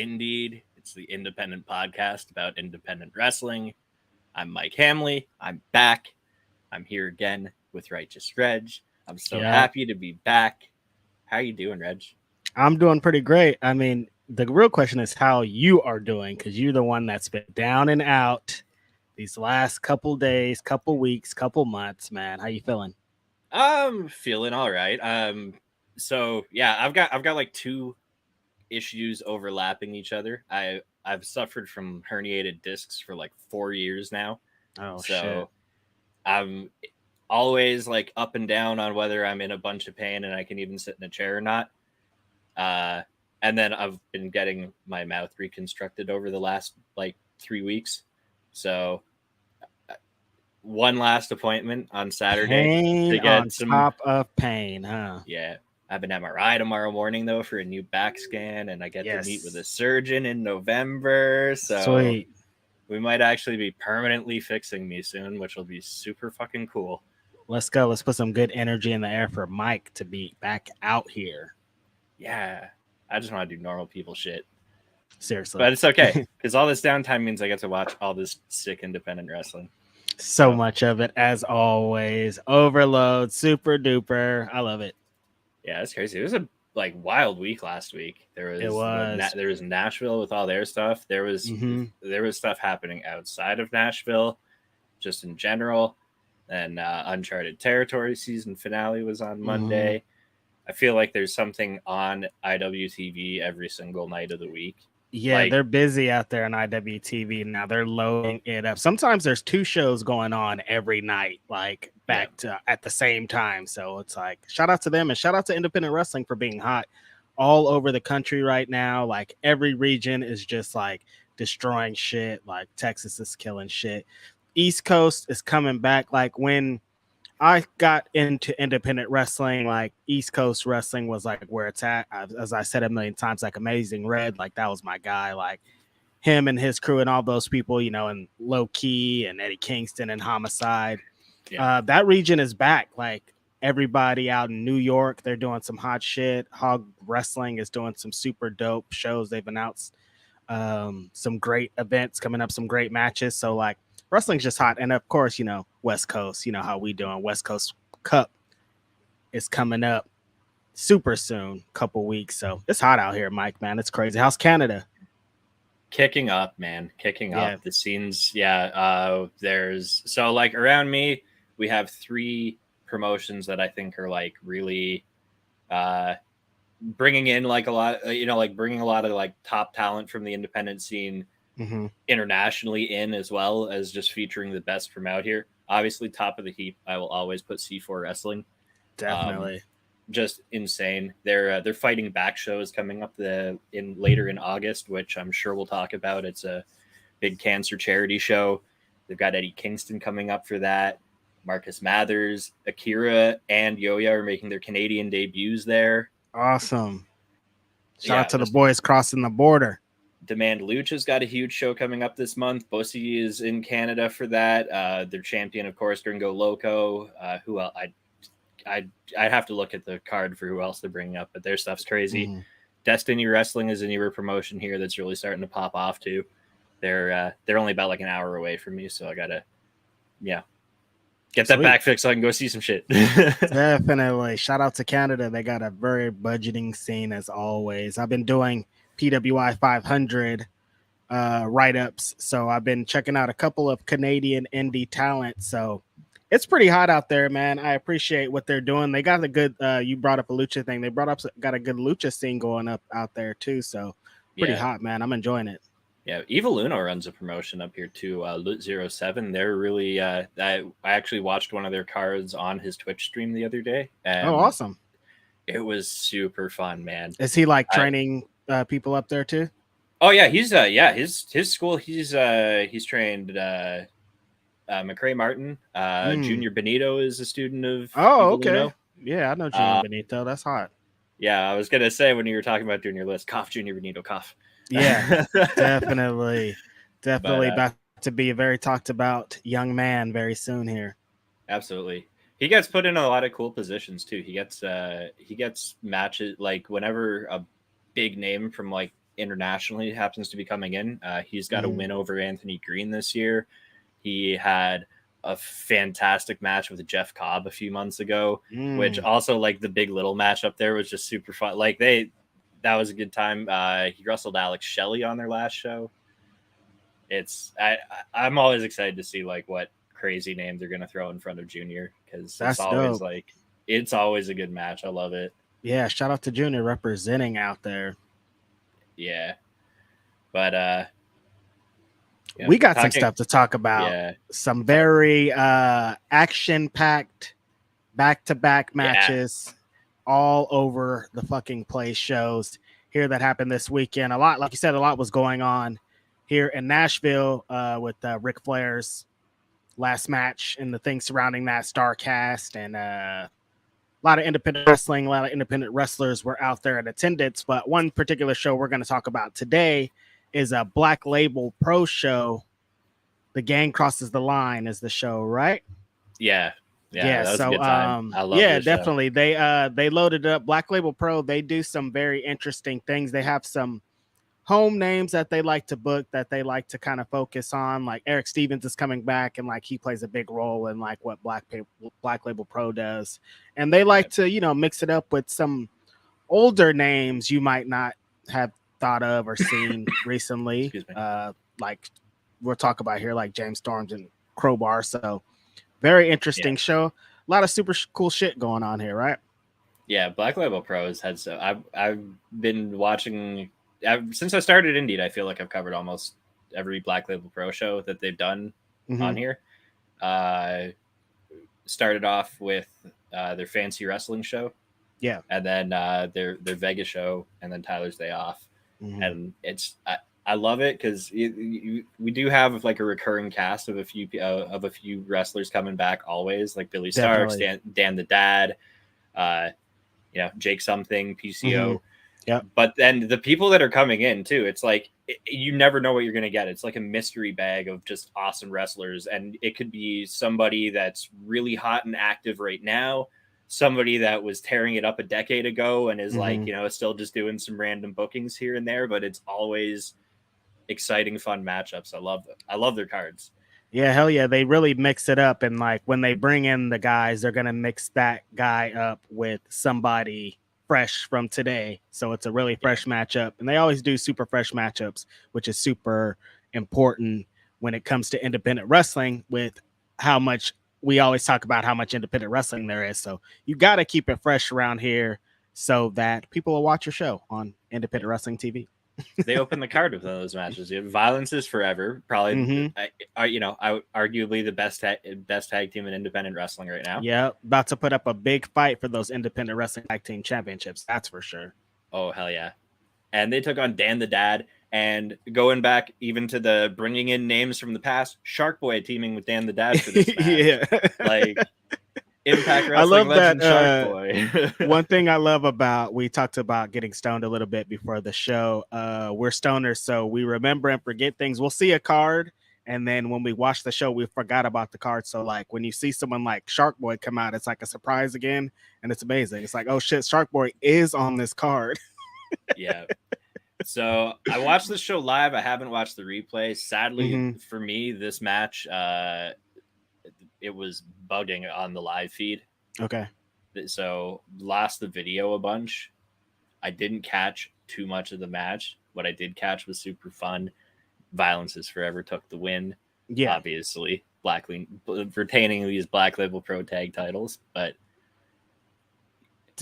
Indeed. It's the independent podcast about independent wrestling. I'm Mike Hamley. I'm back. I'm here again with Righteous Reg. I'm so happy to be back. How are you doing, Reg? I'm doing pretty great. I mean, the real question is how you are doing, because you're the one that's been down and out these last couple days, couple weeks, couple months, man. How you feeling? I'm feeling all right. I've got like two issues overlapping each other. I've suffered from herniated discs for like 4 years now. Oh, so I'm always like up and down on whether I'm in a bunch of pain and I can even sit in a chair or not. And then I've been getting my mouth reconstructed over the last like 3 weeks. So one last appointment on Saturday pain to get on some top of pain, huh? Yeah. I have an MRI tomorrow morning though for a new back scan, and I get to meet with a surgeon in November. So sweet. We might actually be permanently fixing me soon, which will be super fucking cool. Let's go. Let's put some good energy in the air for Mike to be back out here. Yeah. I just want to do normal people shit. Seriously. But it's okay, because all this downtime means I get to watch all this sick independent wrestling. So much of it, as always. Overload, super duper. I love it. Yeah, it's crazy. It was a wild week last week. There was Nashville with all their stuff. There was stuff happening outside of Nashville, just in general. And Uncharted Territory season finale was on Monday. I feel like there's something on IWTV every single night of the week. Yeah, they're busy out there on IWTV now. They're loading it up. Sometimes there's 2 shows going on every night, like back to at the same time. So it's like, shout out to them and shout out to independent wrestling for being hot all over the country right now. Like every region is just like destroying shit. Like Texas is killing shit. East Coast is coming back. Like when I got into independent wrestling, like East Coast wrestling was like where it's at. As I said a million times, like Amazing Red, like that was my guy. Like him and his crew and all those people, you know, and Low Key and Eddie Kingston and Homicide. Yeah. That region is back. Like everybody out in New York, they're doing some hot shit. Hog Wrestling is doing some super dope shows. They've announced some great events coming up, some great matches. So like, wrestling's just hot. And of course, you know, West Coast, you know how we doing. West Coast Cup is coming up super soon, couple weeks. So it's hot out here, Mike, man. It's crazy. How's Canada? Kicking up, man. Kicking up. The scenes. There's so like around me, we have 3 promotions that I think are like really bringing in like a lot, you know, like bringing a lot of like top talent from the independent scene internationally in, as well as just featuring the best from out here. Obviously, top of the heap, I will always put C4 Wrestling. Definitely, just insane. They're fighting back shows coming up later in August, which I'm sure we'll talk about. It's a big cancer charity show. They've got Eddie Kingston coming up for that. Marcus Mathers, Akira, and Yo-Yo are making their Canadian debuts there. Awesome. Shout out to the boys crossing the border. Demand Lucha's got a huge show coming up this month. Bossy is in Canada for that. Their champion, of course, Gringo Loco. Who else? I'd have to look at the card for who else they're bringing up, but their stuff's crazy. Destiny Wrestling is a newer promotion here that's really starting to pop off too. They're only about like an hour away from me, so I gotta get that back fixed so I can go see some shit. Definitely. Shout out to Canada. They got a very budgeting scene as always. I've been doing PWI 500 write-ups, so I've been checking out a couple of Canadian indie talent. So it's pretty hot out there, man. I appreciate what they're doing. They got a good you brought up a lucha thing. They got a good lucha scene going up out there too. So pretty hot, man. I'm enjoying it. Yeah, Evil Uno runs a promotion up here too. Loot 07. They're really I actually watched one of their cards on his Twitch stream the other day. Oh, awesome. It was super fun, man. Is he like training people up there too? Oh yeah, he's his school. He's trained McCrae Martin. Junior Benito is a student of. Oh, okay. Uno. Yeah, I know Junior Benito. That's hot. Yeah, I was gonna say when you were talking about doing your list, cough Junior Benito, cough. Yeah, definitely about to be a very talked about young man very soon here. Absolutely. He gets put in a lot of cool positions too. He gets matches like whenever a big name from like internationally happens to be coming in. He's got a win over Anthony Green this year. He had a fantastic match with Jeff Cobb a few months ago, which also like the Big Little match up there was just super fun. Like that was a good time. He wrestled Alex Shelley on their last show. I'm always excited to see like what crazy name they're gonna throw in front of Junior, because it's always a good match. I love it. Yeah, shout out to Junior representing out there. Yeah, but we got some stuff to talk about. Yeah. Some very action-packed back-to-back matches all over the fucking place shows here that happened this weekend. A lot, like you said, a lot was going on here in Nashville with Ric Flair's last match and the things surrounding that, Starrcast, and a lot of independent wrestling, a lot of independent wrestlers were out there in attendance. But one particular show we're going to talk about today is a Black Label Pro show. The Gang Crosses the Line is the show, right? Yeah. That was a good time. I love this definitely. Show. They loaded up Black Label Pro. They do some very interesting things. They have some home names that they like to book, that they like to kind of focus on. Like Eric Stevens is coming back, and like he plays a big role in like what Black Label Pro does. And they like to, mix it up with some older names you might not have thought of or seen recently. Like we'll talk about here, like James Storms and Crowbar. So very interesting show. A lot of super cool shit going on here, right? Yeah, Black Label Pros had I've been watching since I started Indeed. I feel like I've covered almost every Black Label Pro show that they've done on here. Started off with their Fancy Wrestling show, and then their Vegas show, and then Tyler's Day Off, and I love it because we do have like a recurring cast of a few wrestlers coming back always, like Billy Starks, Dan the Dad, Jake Something, PCO. Yeah. But then the people that are coming in too, it's like you never know what you're going to get. It's like a mystery bag of just awesome wrestlers, and it could be somebody that's really hot and active right now, somebody that was tearing it up a decade ago and is like, still just doing some random bookings here and there, but it's always exciting, fun matchups. I love their cards. Yeah, hell yeah. They really mix it up. And like when they bring in the guys, they're going to mix that guy up with somebody fresh from today. So it's a really fresh matchup. And they always do super fresh matchups, which is super important when it comes to independent wrestling, with how much we always talk about how much independent wrestling there is. So you got to keep it fresh around here so that people will watch your show on independent wrestling TV. They open the card with one of those matches. Violence is Forever, probably arguably the best tag team in independent wrestling right now. Yeah, about to put up a big fight for those independent wrestling tag team championships. That's for sure. Oh hell yeah! And they took on Dan the Dad, and going back even to the bringing in names from the past, Shark Boy teaming with Dan the Dad for this match. Like Impact Wrestling legend Shark Boy. One thing I love about, we talked about getting stoned a little bit before the show. We're stoners, so we remember and forget things. We'll see a card, and then when we watch the show, we forgot about the card. So like when you see someone like Shark Boy come out, it's like a surprise again, and it's amazing. It's like, oh shit, Shark Boy is on this card. Yeah. So I watched the show live. I haven't watched the replay. Sadly for me, this match, it was bugging on the live feed. Okay. So lost the video a bunch. I didn't catch too much of the match. What I did catch was super fun. Violence is Forever took the win. Yeah. Obviously, retaining these Black Label Pro tag titles. But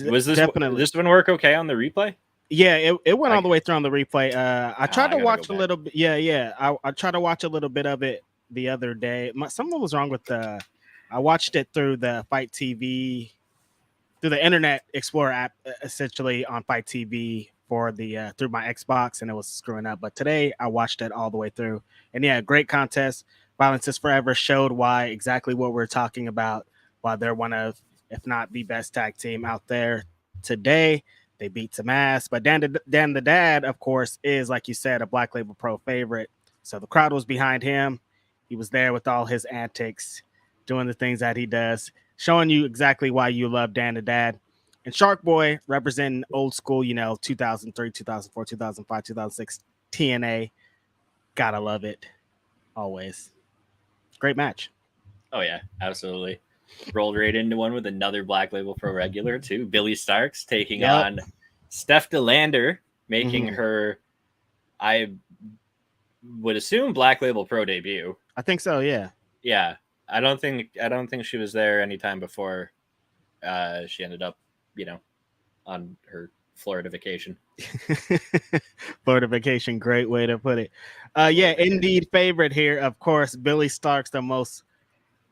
was this one work okay on the replay? Yeah, it went all the way through on the replay. I tried to watch a little bit. Yeah. I tried to watch a little bit of it the other day. Something was wrong with I watched it through the Fight TV, through the Internet Explorer app, essentially on Fight TV for the through my Xbox, and it was screwing up. But today I watched it all the way through, and yeah, great contest. Violence is Forever showed why exactly what we're talking about. Why they're one of, if not the best tag team out there today. They beat some ass, but Dan the Dad, of course, is, like you said, a Black Label Pro favorite. So the crowd was behind him. He was there with all his antics, doing the things that he does, showing you exactly why you love Dan the Dad. And Shark Boy representing old school, 2003, 2004, 2005, 2006 TNA. Gotta love it. Always. Great match. Oh, yeah, absolutely. Rolled right into one with another Black Label Pro regular, too. Billy Starks taking on Steph Delander, making her, I would assume, Black Label Pro debut. I think so, yeah. Yeah. I don't think she was there anytime before she ended up, on her Florida vacation. Florida vacation, great way to put it. Yeah, indeed, favorite here, of course, Billy Starks, the most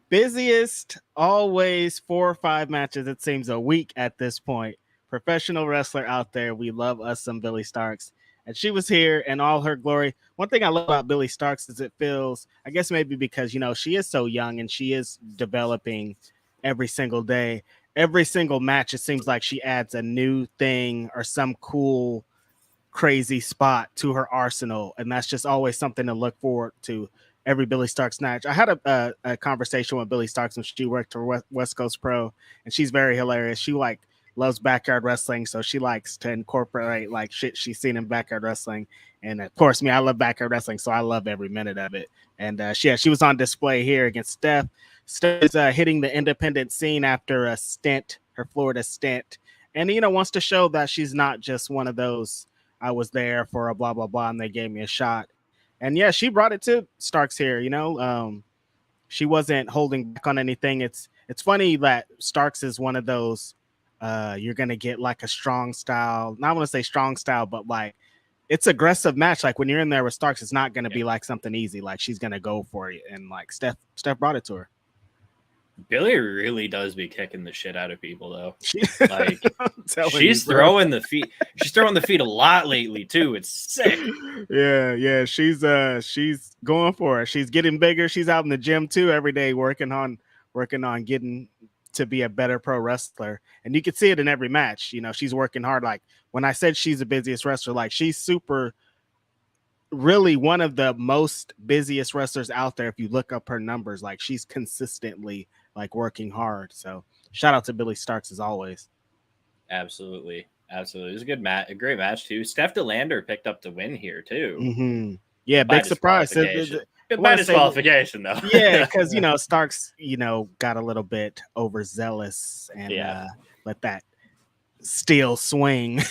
busiest, always 4 or 5 matches, it seems, a week at this point. Professional wrestler out there. We love us some Billy Starks. And she was here in all her glory. One thing I love about Billy Starks is it feels, I guess maybe because, she is so young and she is developing every single day. Every single match, it seems like she adds a new thing or some cool, crazy spot to her arsenal. And that's just always something to look forward to every Billy Starks match. I had a conversation with Billy Starks when she worked for West Coast Pro, and she's very hilarious. She loves backyard wrestling, so she likes to incorporate shit she's seen in backyard wrestling. And of course, I love backyard wrestling, so I love every minute of it. And she was on display here against Steph. Steph is hitting the independent scene after a stint, her Florida stint, and wants to show that she's not just one of those I was there for a blah blah blah and they gave me a shot. And yeah, she brought it to Starks here. She wasn't holding back on anything. It's funny that Starks is one of those. You're gonna get like a strong style. Not want to say strong style, but it's aggressive match. Like when you're in there with Starks, it's not gonna be like something easy. Like she's gonna go for it. And Steph brought it to her. Billy really does be kicking the shit out of people, though. She's throwing the feet. She's throwing the feet a lot lately too. It's sick. Yeah. She's going for it. She's getting bigger. She's out in the gym too every day, working on getting to be a better pro wrestler. And you can see it in every match. She's working hard. Like when I said she's the busiest wrestler, she's super. Really one of the most busiest wrestlers out there. If you look up her numbers, she's consistently working hard. So shout out to Billy Starks as always. Absolutely. It was a good match, a great match too. Steph Delander picked up the win here too. Mm-hmm. Yeah, big surprise. By disqualification though. Yeah, because Starks, got a little bit overzealous and let that steel swing.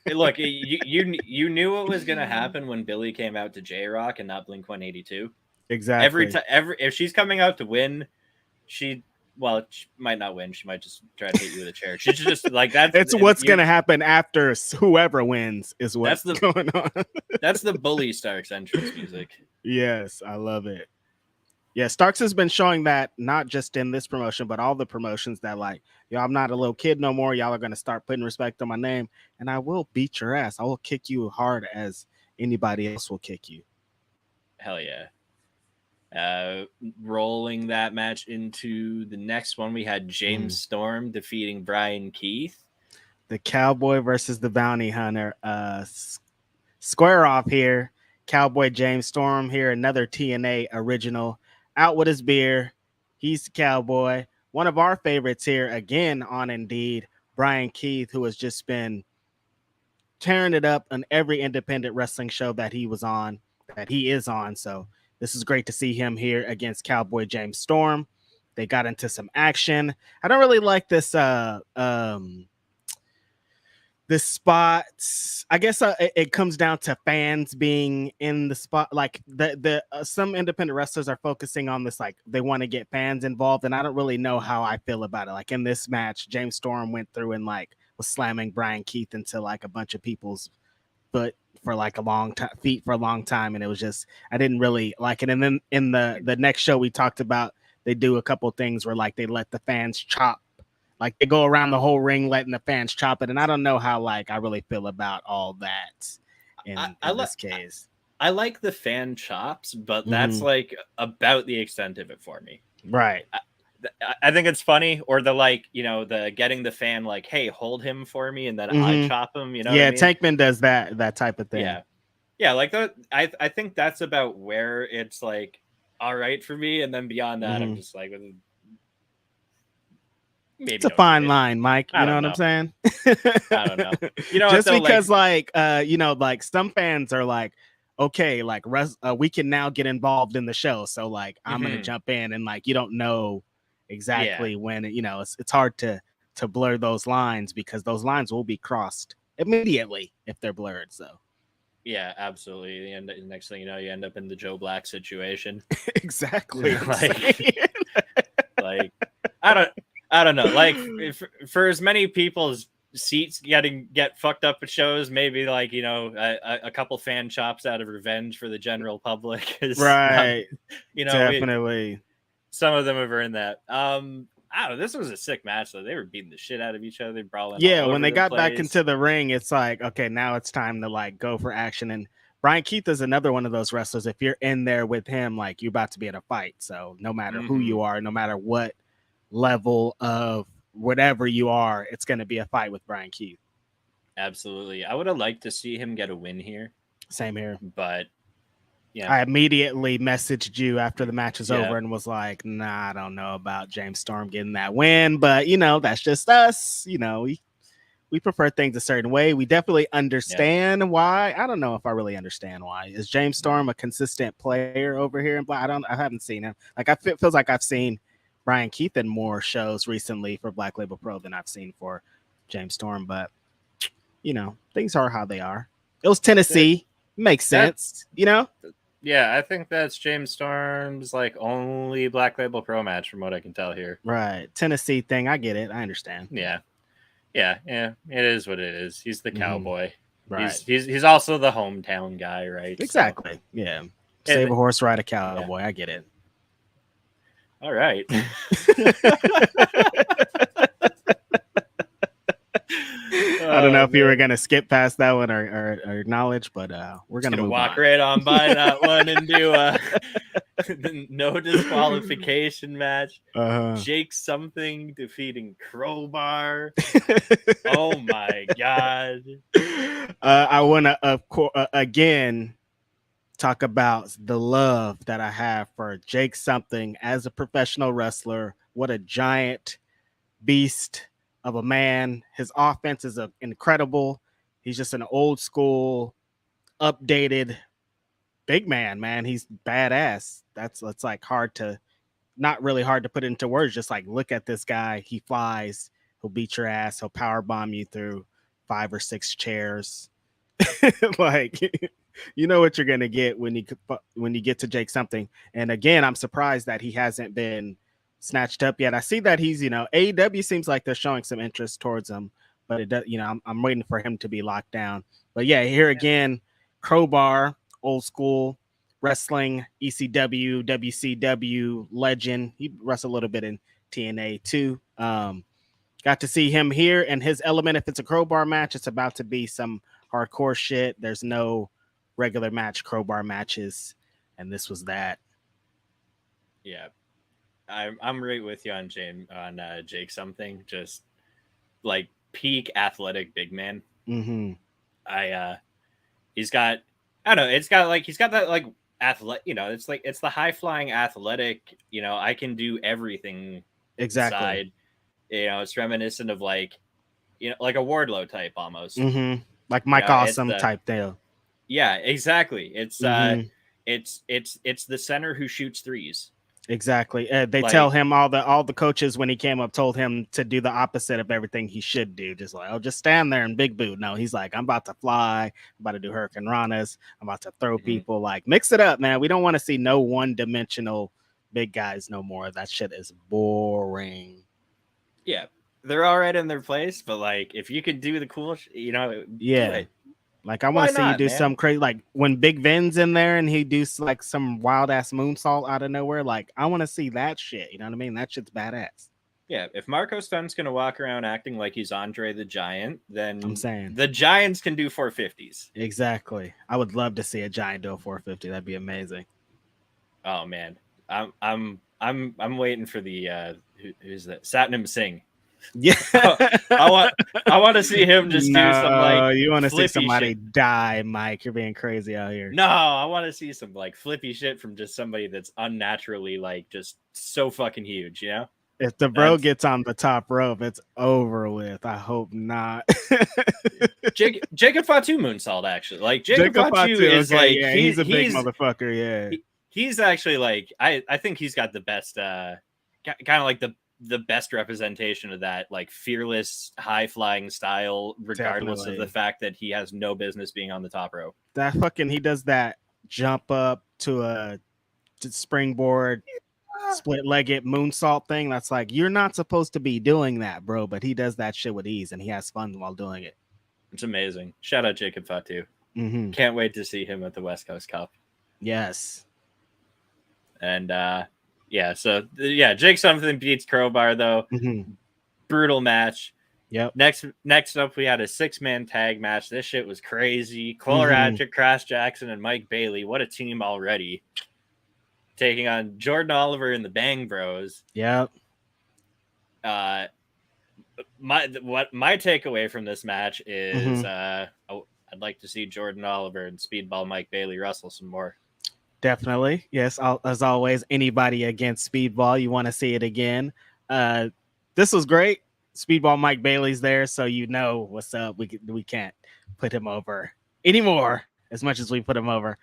Look, you knew what was gonna happen when Billy came out to J-Rock and not Blink 182. Exactly. If she's coming out to win, she might not win. She might just try to hit you with a chair. She's just that's. It's what's gonna happen after whoever wins is what's going on. That's the Bully Starks entrance music. Yes, I love it. Yeah, Starks has been showing that not just in this promotion, but all the promotions that I'm not a little kid no more. Y'all are going to start putting respect on my name, and I will beat your ass. I will kick you hard as anybody else will kick you. Hell yeah. Rolling that match into the next one, we had James Storm defeating Brian Keith. The Cowboy versus the Bounty Hunter. Square off here. Cowboy James Storm here, another TNA original. Out with his beer. He's the Cowboy. One of our favorites here, again on Indeed, Brian Keith, who has just been tearing it up on every independent wrestling show that he is on. So this is great to see him here against Cowboy James Storm. They got into some action. I don't really like this this spot. I guess it comes down to fans being in the spot. Some independent wrestlers are focusing on this, they want to get fans involved, and I don't really know how I feel about it. In this match, James Storm went through and was slamming Brian Keith into a bunch of people's foot for a long time, and it was just, I didn't really like it. And then in the next show we talked about, they do a couple things where they let the fans chop. They go around the whole ring letting the fans chop it. And I don't know how I really feel about all that in this case. I like the fan chops, but that's about the extent of it for me. Right. I think it's funny, or the getting the fan hey, hold him for me, and then I chop him. You know? Yeah, what I mean? Tankman does that type of thing. Yeah, that. I think that's about where it's all right for me, and then beyond that, I'm just maybe it's a fine line, Mike. You know what I'm saying? I don't know. You know, just because like like some fans are like, okay, like we can now get involved in the show, so like I'm gonna jump in, and like you don't know exactly when it's hard to blur those lines because those lines will be crossed immediately if they're blurred. So yeah, absolutely. And the next thing you know, you end up in the Joe Black situation. Exactly. like I don't know. Like for as many people's seats get fucked up at shows, maybe like a couple fan chops out of revenge for the general public is right. Not, definitely. Some of them have earned that. I don't know. This was a sick match, though. They were beating the shit out of each other, brawling. Yeah, when they got back into the ring, it's like, okay, now it's time to like go for action. And Brian Keith is another one of those wrestlers. If you're in there with him, like you're about to be in a fight. So no matter who you are, no matter what level of whatever you are, it's going to be a fight with Brian Keith. Absolutely. I would have liked to see him get a win here. Same here. But yeah, I immediately messaged you after the match was over and was like, nah, I don't know about James Storm getting that win, but that's just us. We prefer things a certain way. We definitely understand why. I don't know if I really understand why. Is James Storm a consistent player over here? I haven't seen him. Like it feels like I've seen Brian Keith in more shows recently for Black Label Pro than I've seen for James Storm, but things are how they are. It was Tennessee. Makes sense, Yeah, I think that's James Storm's like only Black Label Pro match from what I can tell here. Right. Tennessee thing. I get it. I understand. Yeah. It is what it is. He's the cowboy. Right. He's also the hometown guy, right? Exactly. So, yeah. Save a horse, ride a cowboy. I get it. All right. I don't know if you were going to skip past that one or acknowledge, but we're going to walk right on by that one and do the no disqualification match. Jake something defeating Crowbar. Oh my God. I want to, again, talk about the love that I have for Jake something as a professional wrestler. What a giant beast of a man. His offense is incredible. He's just an old school, updated big man. He's badass. That's like not really hard to put into words. Just like, look at this guy. He flies. He'll beat your ass. He'll power bomb you through 5 or 6 chairs. Like, you know what you're gonna get when you get to Jake something. And again, I'm surprised that he hasn't been snatched up yet. I see that he's, AEW seems like they're showing some interest towards him, but it does, I'm waiting for him to be locked down. But yeah, here again, Crowbar, old school wrestling, ECW, WCW legend. He wrestled a little bit in TNA too. Got to see him here and his element. If it's a Crowbar match, it's about to be some hardcore shit. There's no regular match Crowbar matches, and this was that. Yeah. I'm right with you on Jake something. Just like peak athletic big man. He's got, I don't know, he's got that like athletic, it's the high flying athletic, I can do everything. Exactly. Side. It's reminiscent of like a Wardlow type almost. Like Mike Awesome type deal. Yeah, exactly. It's it's the center who shoots threes. Exactly. They tell him all the coaches when he came up told him to do the opposite of everything he should do. Just like, just stand there and big boot. No, he's like, I'm about to fly. I'm about to do Hurricane Ranas. I'm about to throw people. Like, mix it up, man. We don't want to see no one-dimensional big guys no more. That shit is boring. Yeah, they're all right in their place, but like, if you could do the cool, do it. Like, I want to see you do some crazy, like when Big Vin's in there and he do like some wild ass moonsault out of nowhere. Like, I want to see that shit. You know what I mean? That shit's badass. Yeah. If Marco Stunt's going to walk around acting like he's Andre the Giant, then I'm saying the Giants can do 450s. Exactly. I would love to see a Giant do a 450. That'd be amazing. Oh man. I'm waiting for the, who's that? Satnam Singh. Yeah, I want to see him just do some like. You want to see somebody shit. Die, Mike? You're being crazy out here. No, I want to see some like flippy shit from just somebody that's unnaturally like just so fucking huge. If the bro gets on the top rope, it's over with. I hope not. Jacob Fatu moonsault, actually. Like Jacob Fatu is okay, like he's a big motherfucker. Yeah, he's actually like I think he's got the best kind of like the best representation of that like fearless high flying style, regardless of the fact that he has no business being on the top rope. That he does that jump up to a springboard split-legged moonsault thing. That's like, you're not supposed to be doing that, bro, but he does that shit with ease and he has fun while doing it. It's amazing. Shout out Jacob Fatu. Mm-hmm. Can't wait to see him at the West Coast Cup. Yes. And Jake something beats Crowbar though. Mm-hmm. Brutal match. Yep. Next up, we had a 6-man tag match. This shit was crazy. Cole Radrick, Crash Jackson, and Mike Bailey. What a team already. Taking on Jordan Oliver and the Bang Bros. Yep. My takeaway from this match is I'd like to see Jordan Oliver and Speedball Mike Bailey wrestle some more. Definitely. Yes. As always, anybody against Speedball, you want to see it again. This was great. Speedball Mike Bailey's there, so you know what's up. We can't put him over anymore as much as we put him over.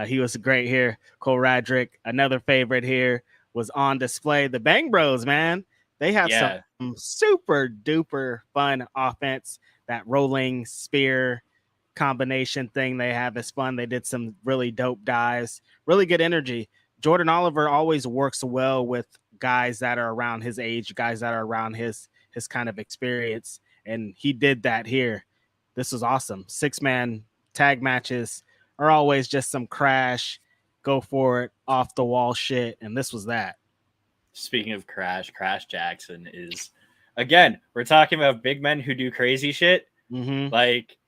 He was great here. Cole Radrick, another favorite here, was on display. The Bang Bros, man, they have some super duper fun offense. That rolling spear combination thing they have is fun. They did some really dope dives, really good energy. Jordan Oliver always works well with guys that are around his age, guys that are around his kind of experience, and he did that here. This was awesome. 6-man tag matches are always just some crash, go for it, off the wall shit, and this was that. Speaking of Crash Jackson is, again, we're talking about big men who do crazy shit. Mm-hmm. Like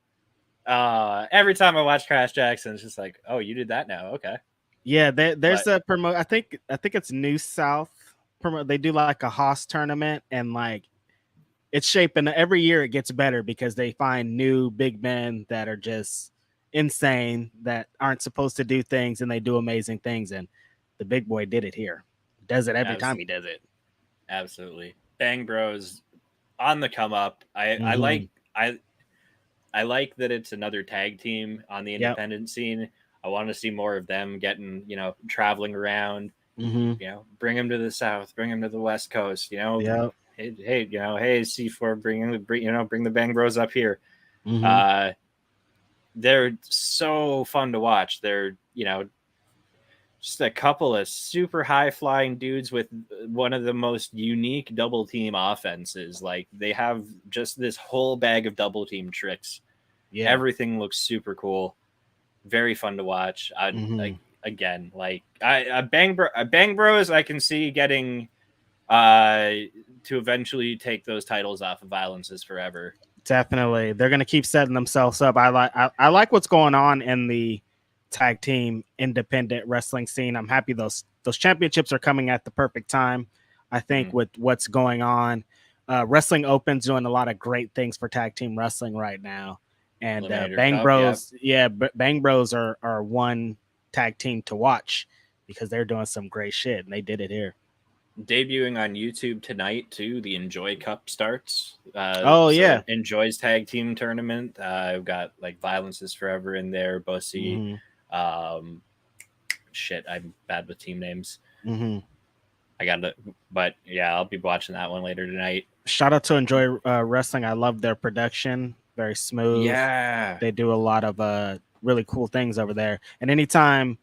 every time I watch Crash Jackson, it's just like, oh, you did that now, okay. Yeah, there's a promo. I think it's New South promo. They do like a Haas tournament, and like it's shaping every year. It gets better because they find new big men that are just insane, that aren't supposed to do things, and they do amazing things. And the big boy did it here. Does it every time he does it. Absolutely. Bang Bros on the come up. I like that it's another tag team on the independent scene. I want to see more of them getting, traveling around, bring them to the South, bring them to the West Coast, Hey, C4, bring the Bang Bros up here. Mm-hmm. They're so fun to watch. They're, just a couple of super high flying dudes with one of the most unique double team offenses. Like they have just this whole bag of double team tricks. Yeah. Everything looks super cool. Very fun to watch. Bang Bros I can see getting to eventually take those titles off of Violence is Forever. Definitely. They're going to keep setting themselves up. I like what's going on in the tag team independent wrestling scene. I'm happy those championships are coming at the perfect time. I think with what's going on, Wrestling Open's doing a lot of great things for tag team wrestling right now. And Bang Bros, Bang Bros are one tag team to watch because they're doing some great shit, and they did it here. Debuting on YouTube tonight too. The Enjoy Cup starts. Enjoy's tag team tournament. I've got like Violence is Forever in there. Bussy. I'm bad with team names. I got it, but yeah, I'll be watching that one later tonight. Shout out to Enjoy Wrestling. I love their production. Very smooth. Yeah, they do a lot of really cool things over there. And anytime,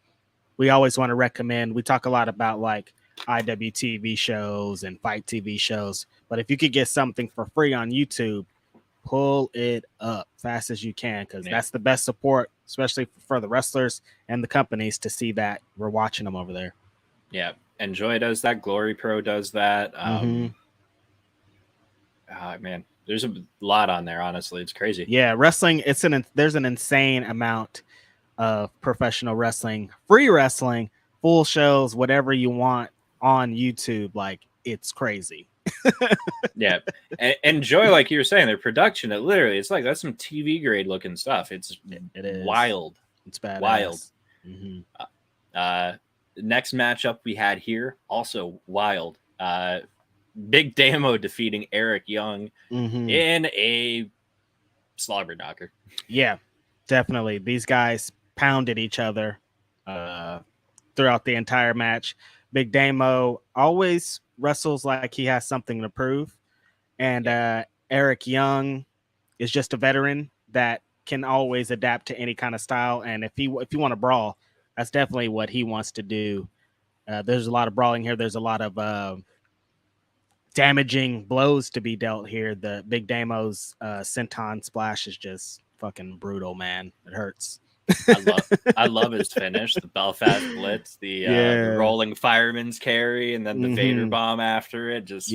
we always want to recommend. We talk a lot about like IWTV shows and Fight TV shows, but if you could get something for free on YouTube, pull it up fast as you can, because that's the best support, especially for the wrestlers and the companies, to see that we're watching them over there. Yeah, Enjoy does that. Glory Pro does that. Man, there's a lot on there. Honestly, it's crazy. Yeah, wrestling. There's an insane amount of professional wrestling, free wrestling, full shows, whatever you want on YouTube. Like, it's crazy. Yeah, and Enjoy, like you were saying, their production, it's like that's some TV grade looking stuff. It is wild. It's badass. Wild. Next matchup we had here, also wild. Big Damo defeating Eric Young in a slobber knocker. Yeah, definitely. These guys pounded each other throughout the entire match. Big Damo always wrestles like he has something to prove. And Eric Young is just a veteran that can always adapt to any kind of style. And if you want to brawl, that's definitely what he wants to do. There's a lot of brawling here. There's a lot of damaging blows to be dealt here. The Big Damo's senton splash is just fucking brutal, man. It hurts. I love his finish, the Belfast Blitz, the rolling fireman's carry, and then the Vader bomb after it. Just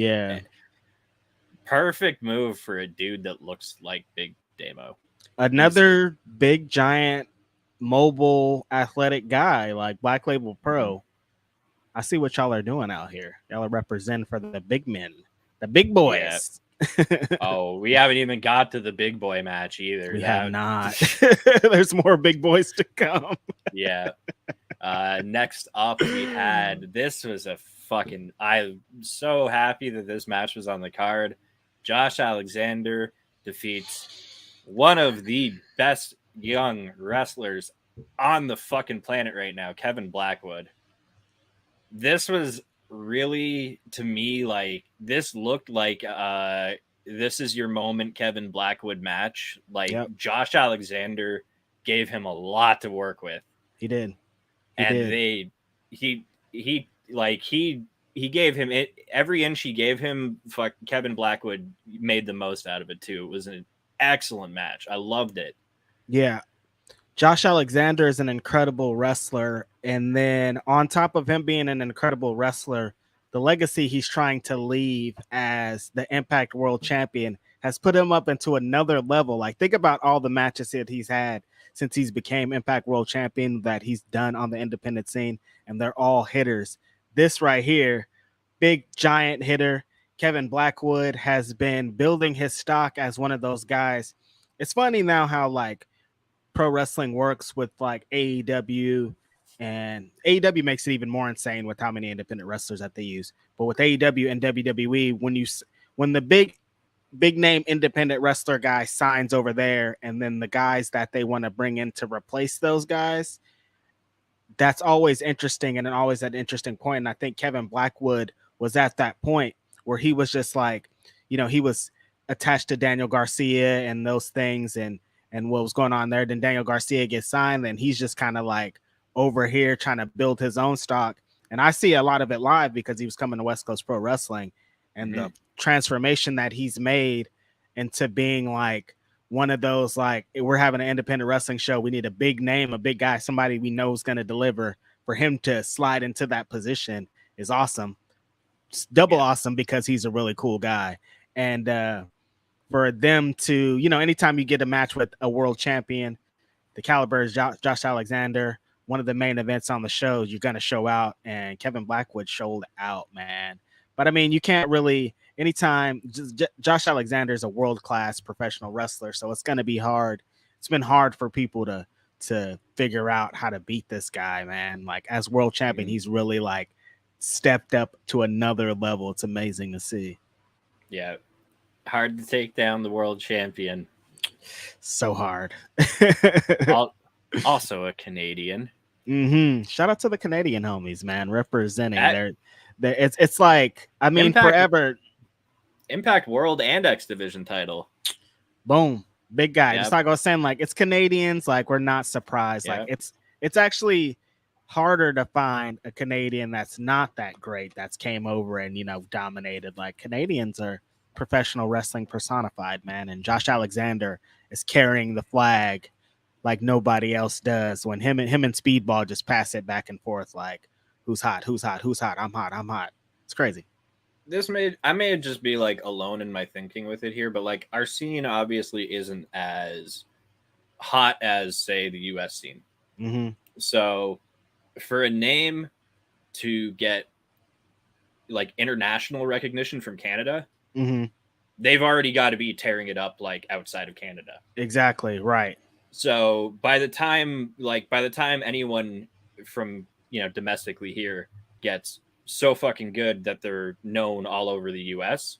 perfect move for a dude that looks like Big Damo. Another big, giant, mobile, athletic guy like Black Label Pro. I see what y'all are doing out here. Y'all are representing for the big men, the big boys. Oh, we haven't even got to the big boy match either. We have not. There's more big boys to come. Yeah. Next up, we had, this was a fucking, I'm so happy that this match was on the card. Josh Alexander defeats one of the best young wrestlers on the fucking planet right now, Kevin Blackwood. This was really, to me, like, this looked like this is your moment Kevin Blackwood match. Like, Josh Alexander gave him a lot to work with. He did. He gave him it, every inch he gave him. Kevin Blackwood made the most out of it too. It was an excellent match. I loved it. Yeah. Josh Alexander is an incredible wrestler. And then on top of him being an incredible wrestler, the legacy he's trying to leave as the Impact World Champion has put him up into another level. Like, think about all the matches that he's had since he's became Impact World Champion that he's done on the independent scene, and they're all hitters. This right here, big giant hitter, Kevin Blackwood has been building his stock as one of those guys. It's funny now how like pro wrestling works with like AEW, and AEW makes it even more insane with how many independent wrestlers that they use. But with AEW and WWE, when the big name independent wrestler guy signs over there, and then the guys that they want to bring in to replace those guys, that's always interesting and always an interesting point. And I think Kevin Blackwood was at that point where he was just like, you know, he was attached to Daniel Garcia and those things and what was going on there. Then Daniel Garcia gets signed, and he's just kind of like over here trying to build his own stock. And I see a lot of it live because he was coming to West Coast Pro Wrestling, and the transformation that he's made into being like one of those, like, we're having an independent wrestling show, we need a big name, a big guy, somebody we know is going to deliver. For him to slide into that position is awesome. It's double awesome because he's a really cool guy. And for them to, you know, anytime you get a match with a world champion, the caliber is Josh Alexander, one of the main events on the show, you're going to show out, and Kevin Blackwood showed out, man. But I mean, you can't really, anytime, Josh Alexander is a world-class professional wrestler, so it's going to be hard. It's been hard for people to figure out how to beat this guy, man. Like, as world champion, he's really like stepped up to another level. It's amazing to see. Yeah. Hard to take down the world champion. So hard. Also a Canadian. Shout out to the Canadian homies, man, representing. It's like, I mean, forever. Impact World and X Division title. Boom. Big guy. Just like I was saying, like, it's Canadians, like, we're not surprised. Like, it's actually harder to find a Canadian that's not that great, that's came over and, you know, dominated. Like, Canadians are professional wrestling personified, man. And Josh Alexander is carrying the flag like nobody else does. When him and Speedball just pass it back and forth, like, who's hot? I'm hot. It's crazy. I may just be like alone in my thinking with it here, but like, our scene obviously isn't as hot as, say, the US scene. So for a name to get like international recognition from Canada, they've already got to be tearing it up like outside of Canada. Exactly. Right. So by the time anyone from, you know, domestically here gets so fucking good that they're known all over the US.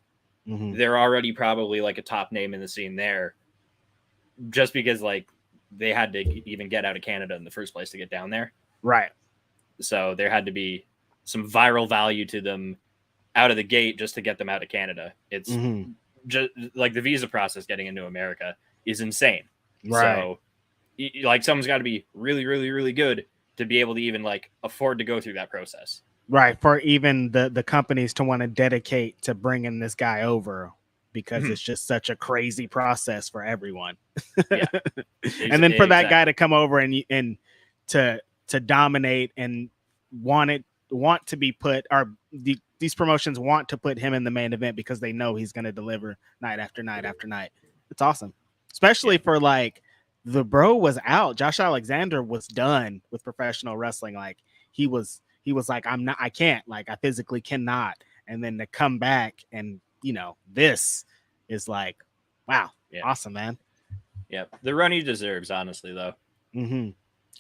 Mm-hmm. They're already probably like a top name in the scene there, just because like they had to even get out of Canada in the first place to get down there. Right. So there had to be some viral value to them out of the gate just to get them out of Canada. It's just like the visa process getting into America is insane. Right. So like someone's got to be really, really, really good to be able to even like afford to go through that process. Right. For even the companies to want to dedicate to bringing this guy over, because it's just such a crazy process for everyone. Yeah. And then for that guy to come over and to dominate and want to be put, or these promotions want to put him in the main event because they know he's going to deliver night after night after night. It's awesome. Especially for like the bro was out. Josh Alexander was done with professional wrestling. Like he was like, I can't, like I physically cannot. And then to come back and, you know, this is like, wow, awesome, man. Yeah, the run he deserves, honestly, though.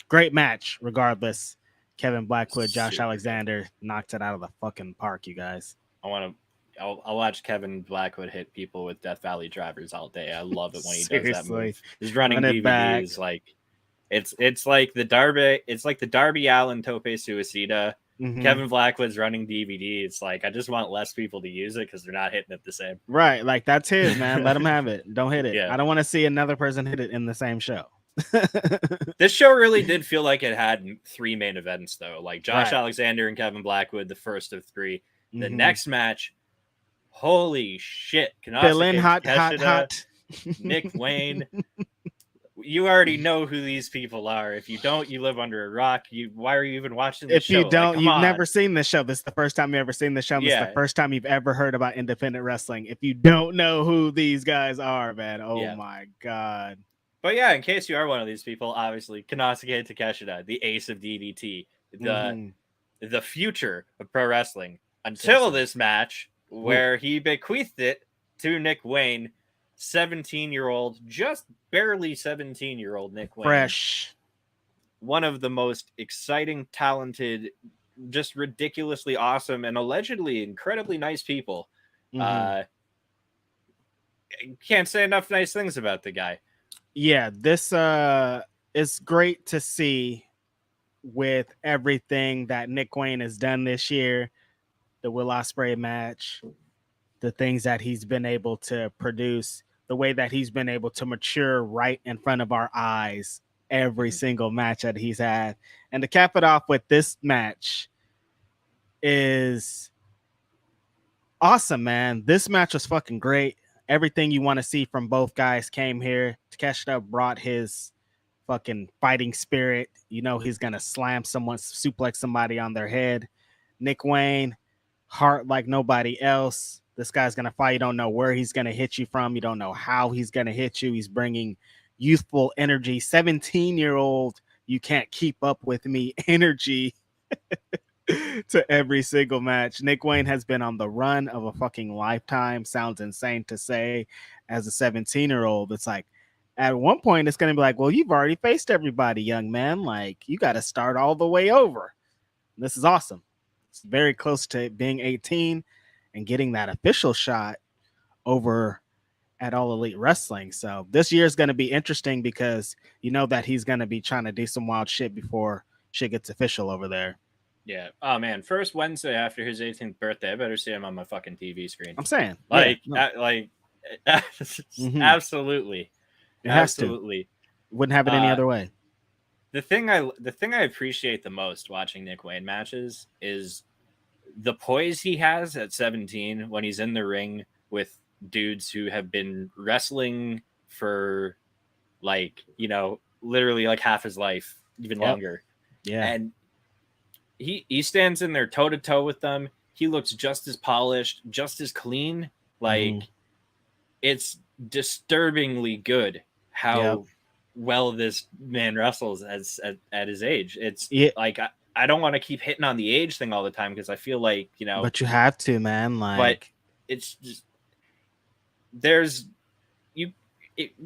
Great match, regardless. Kevin Blackwood, Josh Alexander knocked it out of the fucking park, you guys. I'll watch Kevin Blackwood hit people with Death Valley drivers all day. I love it when he does that move. His running DVD is like, it's like the Darby Allin Tope Suicida. Kevin Blackwood's running DVD. It's like, I just want less people to use it because they're not hitting it the same. Right. Like that's his, man. Let him have it. Don't hit it. Yeah. I don't want to see another person hit it in the same show. This show really did feel like it had 3 main events, though. Like Josh Alexander and Kevin Blackwood, the first of 3. The next match, holy shit. Fill in hot. Nick Wayne. You already know who these people are. If you don't, you live under a rock. Why are you even watching this show? If you don't, you've never seen this show. This is the first time you've ever seen the show. This is the first time you've ever heard about independent wrestling. If you don't know who these guys are, man, my God. But yeah, in case you are one of these people, obviously, Konosuke Takeshita, the ace of DDT, the future of pro wrestling, until this match where he bequeathed it to Nick Wayne, 17-year-old, just barely 17-year-old Nick Wayne. Fresh. One of the most exciting, talented, just ridiculously awesome, and allegedly incredibly nice people. Can't say enough nice things about the guy. Yeah, this is great to see with everything that Nick Wayne has done this year. The Will Ospreay match, the things that he's been able to produce, the way that he's been able to mature right in front of our eyes every single match that he's had. And to cap it off with this match is awesome, man. This match was fucking great. Everything you want to see from both guys came here. Takeshita brought his fucking fighting spirit. You know he's going to slam someone, suplex somebody on their head. Nick Wayne, heart like nobody else. This guy's going to fight. You don't know where he's going to hit you from. You don't know how he's going to hit you. He's bringing youthful energy. 17-year-old, you can't keep up with me energy to every single match. Nick Wayne has been on the run of a fucking lifetime. Sounds insane to say as a 17-year-old. It's like at one point it's going to be like, well, you've already faced everybody, young man. Like you got to start all the way over. This is awesome. It's very close to being 18 and getting that official shot over at All Elite Wrestling. So this year is going to be interesting because you know that he's going to be trying to do some wild shit before shit gets official over there. Yeah. Oh man, first Wednesday after his 18th birthday, I better see him on my fucking TV screen. I'm saying, absolutely, it has to. Wouldn't have it any other way. The thing I appreciate the most watching Nick Wayne matches is the poise he has at 17 when he's in the ring with dudes who have been wrestling for like, you know, literally like half his life, even longer. Yeah. And he stands in there toe to toe with them. He looks just as polished, just as clean. Like it's disturbingly good how well this man wrestles at his age. It's like I don't want to keep hitting on the age thing all the time because I feel like, you know, but you have to, man. Like, but it's just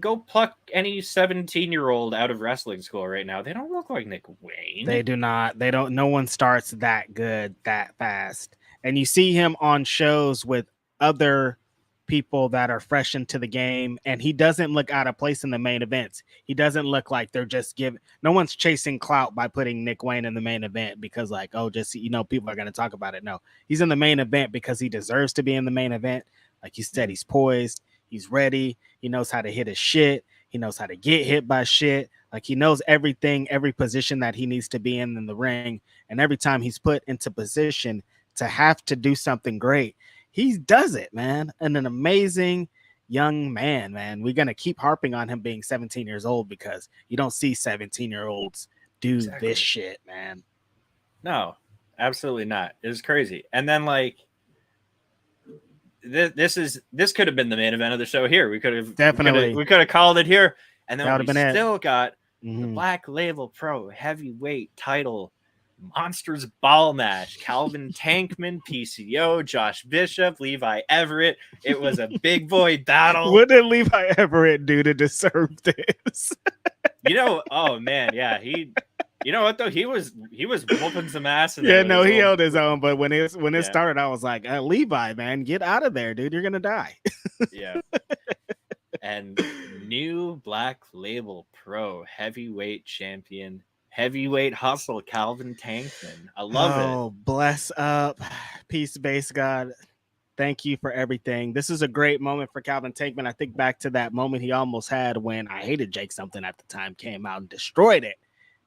Go pluck any 17-year-old out of wrestling school right now. They don't look like Nick Wayne. They do not. They don't. No one starts that good that fast. And you see him on shows with other people that are fresh into the game, and he doesn't look out of place in the main events. He doesn't look like they're just giving. No one's chasing clout by putting Nick Wayne in the main event because, like, oh, just people are going to talk about it. No, he's in the main event because he deserves to be in the main event. Like you said, he's poised. He's ready. He knows how to hit his shit. He knows how to get hit by shit. Like he knows everything, every position that he needs to be in the ring. And every time he's put into position to have to do something great, he does it, man. And an amazing young man. We're going to keep harping on him being 17 years old because you don't see 17-year-olds do this shit, man. No, absolutely not. It was crazy. And then like, this could have been the main event of the show here. We could have called it here, and then we still got the Black Label Pro Heavyweight title Monsters Ball match. Calvin Tankman, PCO, Josh Bishop, Levi Everett. It was a big boy battle. What did Levi Everett do to deserve this? Oh man, yeah, You know what though? He was whooping some ass. He held his own. But when it started, I was like, Levi, man, get out of there, dude. You're gonna die. Yeah. And new Black Label Pro Heavyweight Champion, Heavyweight Hustle, Calvin Tankman. I love it. Oh, bless up, peace, base God. Thank you for everything. This is a great moment for Calvin Tankman. I think back to that moment he almost had when I Hated Jake Something at the time came out and destroyed it.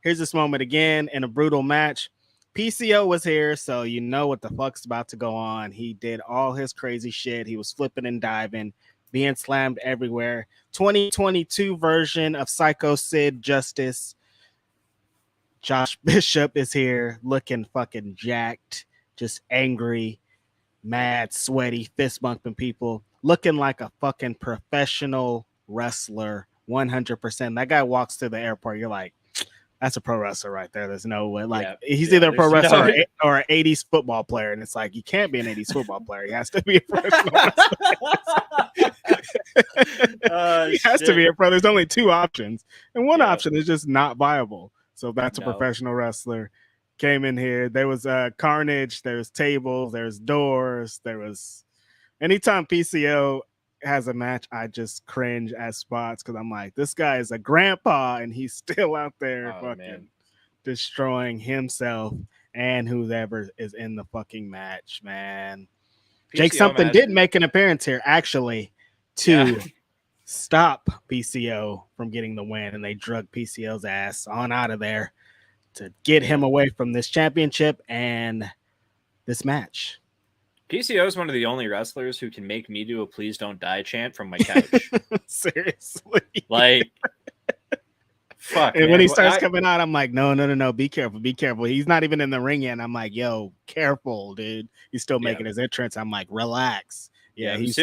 Here's this moment again in a brutal match. PCO was here, so you know what the fuck's about to go on. He did all his crazy shit. He was flipping and diving, being slammed everywhere. 2022 version of Psycho Sid Justice. Josh Bishop is here looking fucking jacked, just angry, mad, sweaty, fist bumping people, looking like a fucking professional wrestler, 100%. That guy walks through the airport, you're like, that's a pro wrestler right there. There's no way. He's either a pro wrestler or an 80s football player. And it's like, you can't be an 80s football player. He has to be a professional wrestler. He has to be a pro. There's only two options. And one option is just not viable. So that's a professional wrestler. Came in here. There was carnage. There's tables. There's doors. There was anytime PCO has a match, I just cringe at spots because I'm like, this guy is a grandpa and he's still out there destroying himself and whoever is in the fucking match, man. PCO Jake Something did make an appearance here actually to stop PCO from getting the win, and they drug PCO's ass on out of there to get him away from this championship and this match. PCO is one of the only wrestlers who can make me do a "Please Don't Die" chant from my couch. Seriously, like, fuck. And man, when he starts coming out, I'm like, no, be careful. He's not even in the ring yet. I'm like, yo, careful, dude. He's still making his entrance. I'm like, relax. Yeah, he's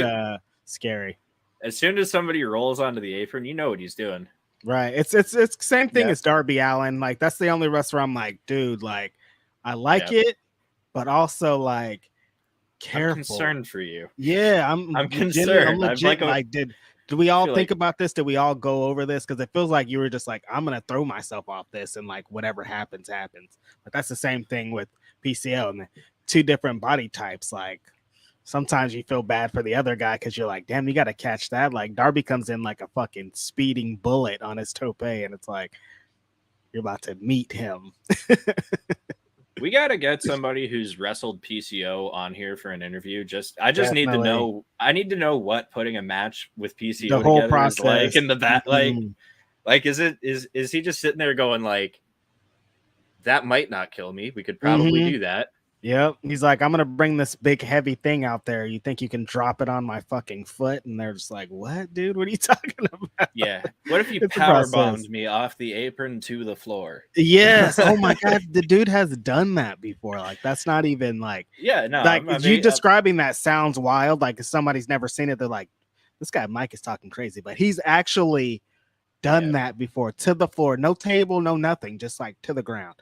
scary. As soon as somebody rolls onto the apron, you know what he's doing. Right. It's same thing as Darby Allin. Like, that's the only wrestler I'm like, dude, like, I like it, but also like, careful. I'm concerned for you. Yeah, I'm concerned. I'm legit. Like, did we all think about this? Did we all go over this? Because it feels like you were just like, I'm gonna throw myself off this, and like whatever happens. But that's the same thing with PCO and two different body types. Like sometimes you feel bad for the other guy because you're like, damn, you got to catch that. Like Darby comes in like a fucking speeding bullet on his tope, and it's like you're about to meet him. We got to get somebody who's wrestled PCO on here for an interview. I just need to know. I need to know what putting a match with PCO the whole process is like in the back. Like is he just sitting there going like, that might not kill me. We could probably do that. Yep. He's like, I'm gonna bring this big heavy thing out there. You think you can drop it on my fucking foot? And they're just like, what, dude? What are you talking about? Yeah. What if you power bombed me off the apron to the floor? Yes. Oh my god, the dude has done that before. Like that's not even like describing that sounds wild. Like if somebody's never seen it, they're like, this guy Mike is talking crazy, but he's actually done that before to the floor, no table, no nothing, just like to the ground.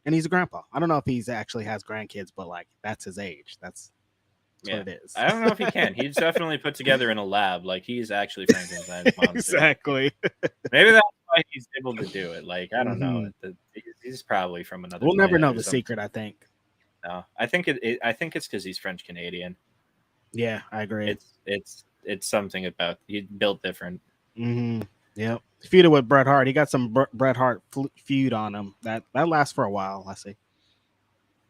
And he's a grandpa. I don't know if he's actually has grandkids, but like that's his age. That's what it is. I don't know if he can. He's definitely put together in a lab. Like, he's actually Frankenstein's monster. Exactly. Maybe that's why he's able to do it. Like, I don't know. He's probably from another. We'll never know the secret, I think. No, I think it's because he's French Canadian. Yeah, I agree. It's something about he built different. Yep. Feuded with Bret Hart. He got some Bret Hart feud on him. That lasts for a while, I see.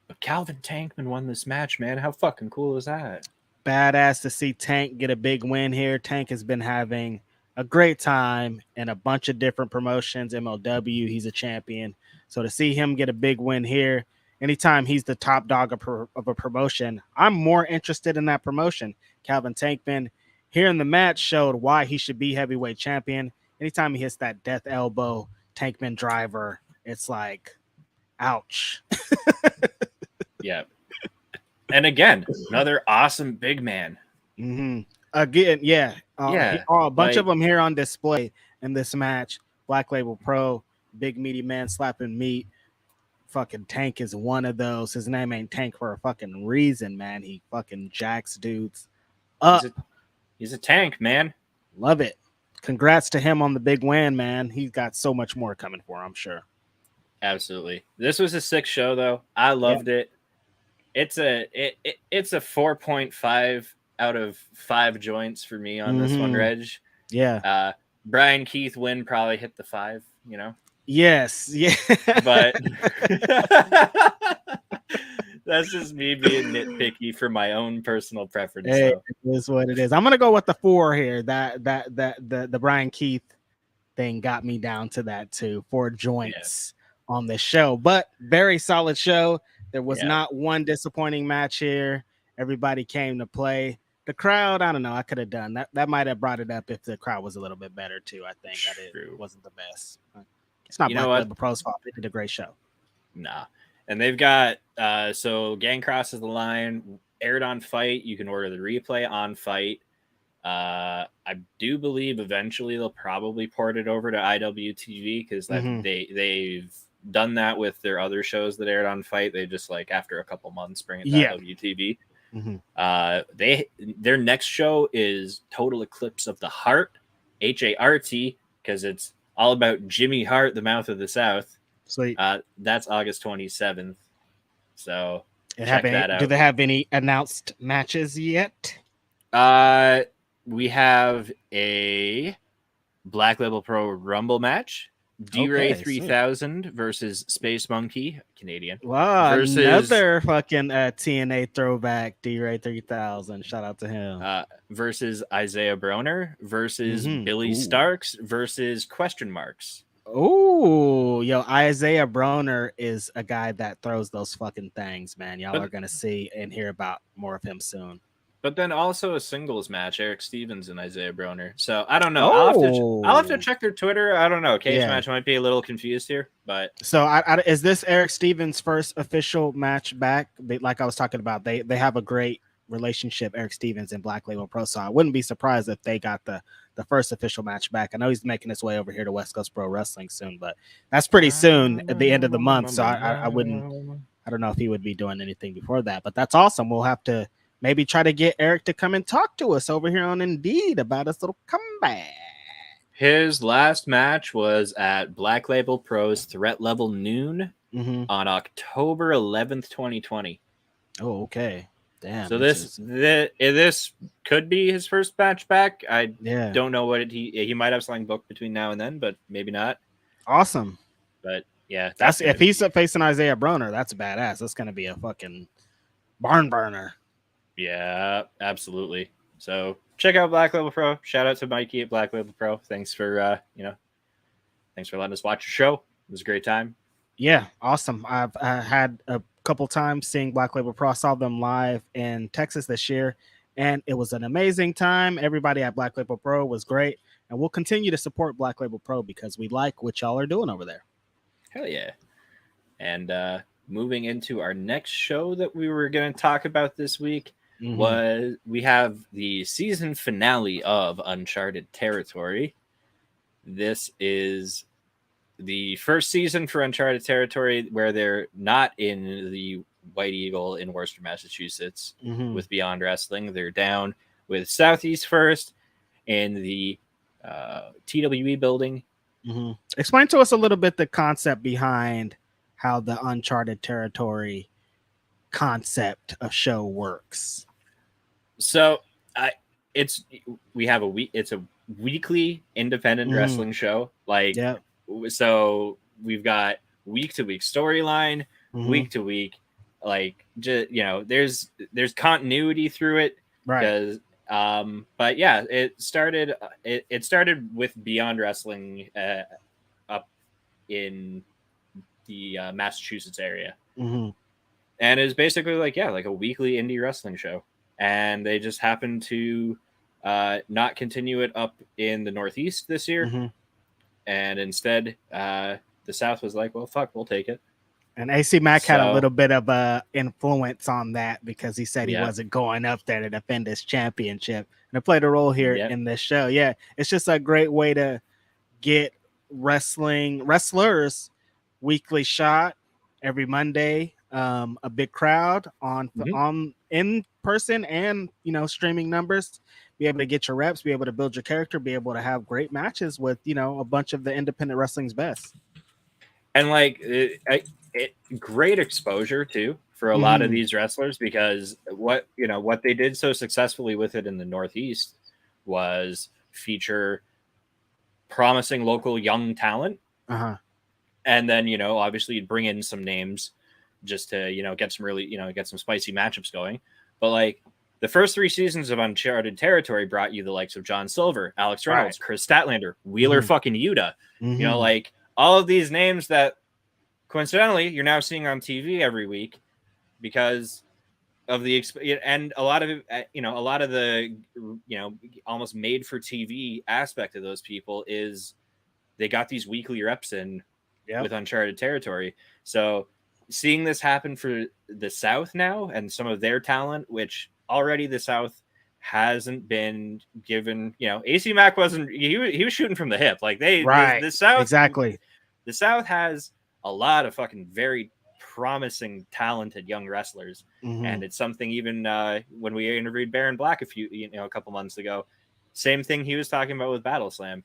But Calvin Tankman won this match, man. How fucking cool is that? Badass to see Tank get a big win here. Tank has been having a great time in a bunch of different promotions. MLW, he's a champion. So to see him get a big win here, anytime he's the top dog of a promotion, I'm more interested in that promotion. Calvin Tankman here in the match showed why he should be heavyweight champion. Anytime he hits that death elbow, Tankman driver, it's like, ouch. Yeah. And again, another awesome big man. Again, yeah. A bunch of them here on display in this match. Black Label Pro, big meaty man slapping meat. Fucking Tank is one of those. His name ain't Tank for a fucking reason, man. He fucking jacks dudes up. He's a tank, man. Love it. Congrats to him on the big win, man. He's got so much more coming for him, I'm sure. Absolutely. This was a sick show, though. I loved it. It's a 4.5 out of 5 joints for me on this one, Reg. Yeah. Brian Keith win probably hit the 5, you know? Yes. Yeah. But that's just me being nitpicky for my own personal preference. Hey, it is what it is. I'm gonna go with the 4 here. The Brian Keith thing got me down to that too. 4 joints on this show, but very solid show. There was not one disappointing match here. Everybody came to play. The crowd, I don't know. I could have done that. That might have brought it up if the crowd was a little bit better too. I think it wasn't the best. It's not Black Label Pro's fault. They did a great show. Nah. And they've got so Gang Crosses the Line aired on Fight. You can order the replay on Fight. I do believe eventually they'll probably port it over to IWTV because they've done that with their other shows that aired on Fight. They just like after a couple months bring it to IWTV. Their next show is Total Eclipse of the Heart, HART, because it's all about Jimmy Hart, the Mouth of the South. Sweet. That's August 27th. So check that out. Do they have any announced matches yet? We have a Black Label Pro Rumble match. D-Ray 3000 versus Space Monkey, Canadian. Wow, another fucking TNA throwback, D-Ray 3000. Shout out to him. Versus Isaiah Broner versus Billy Starks versus Question Marks. Oh, yo, Isaiah Broner is a guy that throws those fucking things, man. Y'all are going to see and hear about more of him soon. But then also a singles match, Eric Stevens and Isaiah Broner. So I don't know. I'll have to check their Twitter. I don't know. Cage match might be a little confused here, but so is this Eric Stevens' first official match back? Like I was talking about, they have a great relationship, Eric Stevens and Black Label Pro. So I wouldn't be surprised if they got the first official match back. I know he's making his way over here to West Coast Pro Wrestling soon, but that's pretty soon at the end of the month. So I don't know if he would be doing anything before that, but that's awesome. We'll have to maybe try to get Eric to come and talk to us over here on Indeed about his little comeback. His last match was at Black Label Pro's Threat Level Noon on October 11th, 2020. Oh, okay. Damn. So this could be his first match back. I don't know what he might have something booked between now and then, but maybe not. Awesome. But yeah, that's if he's facing Isaiah Broner, that's badass. That's gonna be a fucking barn burner. Yeah, absolutely. So check out Black Label Pro. Shout out to Mikey at Black Label Pro. Thanks for thanks for letting us watch your show. It was a great time. Yeah, awesome. I've had a couple times seeing Black Label Pro. I saw them live in Texas this year, and it was an amazing time. Everybody at Black Label Pro was great, and we'll continue to support Black Label Pro because we like what y'all are doing over there. Hell yeah. And moving into our next show that we were going to talk about this week was we have the season finale of Uncharted Territory. This is the first season for Uncharted Territory where they're not in the White Eagle in Worcester, Massachusetts with Beyond Wrestling. They're down with Southeast First in the TWE building. Explain to us a little bit the concept behind how the Uncharted Territory concept of show works. So it's a weekly independent wrestling show. Like, so we've got week to week storyline, week to week, like, just, you know, there's continuity through it, right? But yeah, it started with Beyond Wrestling up in the Massachusetts area, and it's basically like a weekly indie wrestling show, and they just happened to not continue it up in the Northeast this year, and instead the South was like, well, fuck, we'll take it. And AC Mack had a little bit of influence on that because he said he wasn't going up there to defend his championship, and it played a role here in this show. Yeah, it's just a great way to get wrestlers weekly shot every Monday, a big crowd on in person, and streaming numbers. Be able to get your reps, be able to build your character, be able to have great matches with a bunch of the independent wrestling's best. And like great exposure too for a lot of these wrestlers, because what they did so successfully with it in the Northeast was feature promising local young talent, and then obviously bring in some names just to get some spicy matchups going. But like the first 3 seasons of Uncharted Territory brought you the likes of John Silver, Alex Reynolds, Chris Statlander, Wheeler fucking Yuta, like all of these names that coincidentally you're now seeing on TV every week because of the and a lot of the almost made for TV aspect of those people is they got these weekly reps in with Uncharted Territory. So seeing this happen for the South now and some of their talent, which already the South hasn't been given, AC Mack wasn't, he was shooting from the hip. Like the South, exactly. The South has a lot of fucking very promising, talented young wrestlers. And it's something even when we interviewed Baron Black a couple months ago, same thing he was talking about with Bodyslam.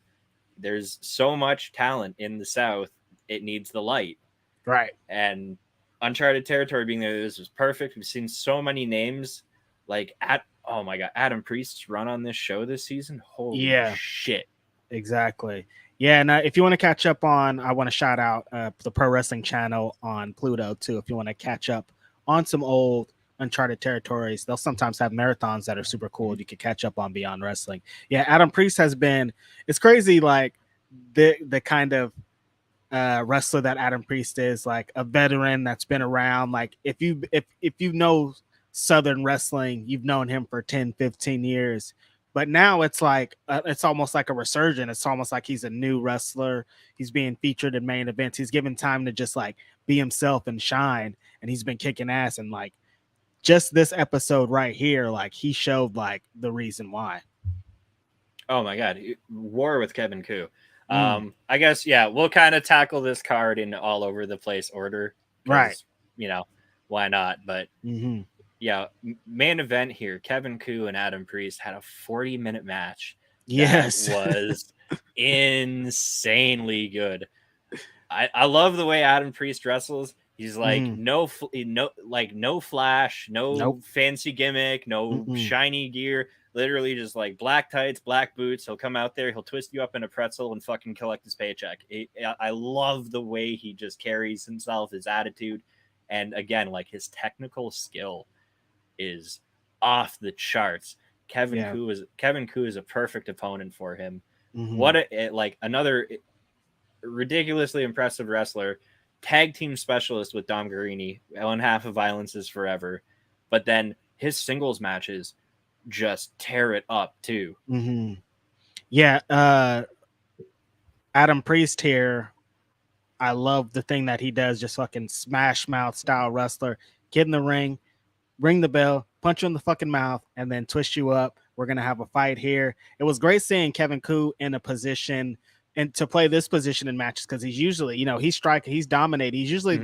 There's so much talent in the South. It needs the light. Right. And Uncharted Territory being there, this was perfect. We've seen so many names like oh my God, Adam Priest's run on this show this season. Holy shit. Exactly. Yeah, and if you want to catch up on, I want to shout out the Pro Wrestling Channel on Pluto too. If you want to catch up on some old Uncharted Territories, they'll sometimes have marathons that are super cool. You can catch up on Beyond Wrestling. Yeah, Adam Priest has been. It's crazy, like the kind of wrestler that Adam Priest is, like a veteran that's been around. Like if you know Southern wrestling, you've known him for 10, 15 years. But now it's like it's almost like a resurgence. It's almost like he's a new wrestler. He's being featured in main events. He's given time to just like be himself and shine. And he's been kicking ass. And like just this episode right here, like he showed like the reason why. Oh my God, war with Kevin Koo. I guess we'll kind of tackle this card in all over the place order, right? Why not? But main event here, Kevin Koo and Adam Priest had a 40-minute match. Yes, that was insanely good. I love the way Adam Priest wrestles. He's like no flash, no fancy gimmick, no shiny gear. Literally just like black tights, black boots. He'll come out there, he'll twist you up in a pretzel and fucking collect his paycheck. I love the way he just carries himself, his attitude, and again, like his technical skill is off the charts. Kevin Koo is a perfect opponent for him. Another ridiculously impressive wrestler, tag team specialist with Dom Guarini, one half of Violence is Forever, but then his singles matches just tear it up too. Adam Priest here, I love the thing that he does, just fucking smash mouth style wrestler. Get in the ring, ring the bell, punch you in the fucking mouth, and then twist you up. We're gonna have a fight here. It was great seeing Kevin Koo in a position and to play this position in matches, because he's usually, he's striking, he's dominating. He's usually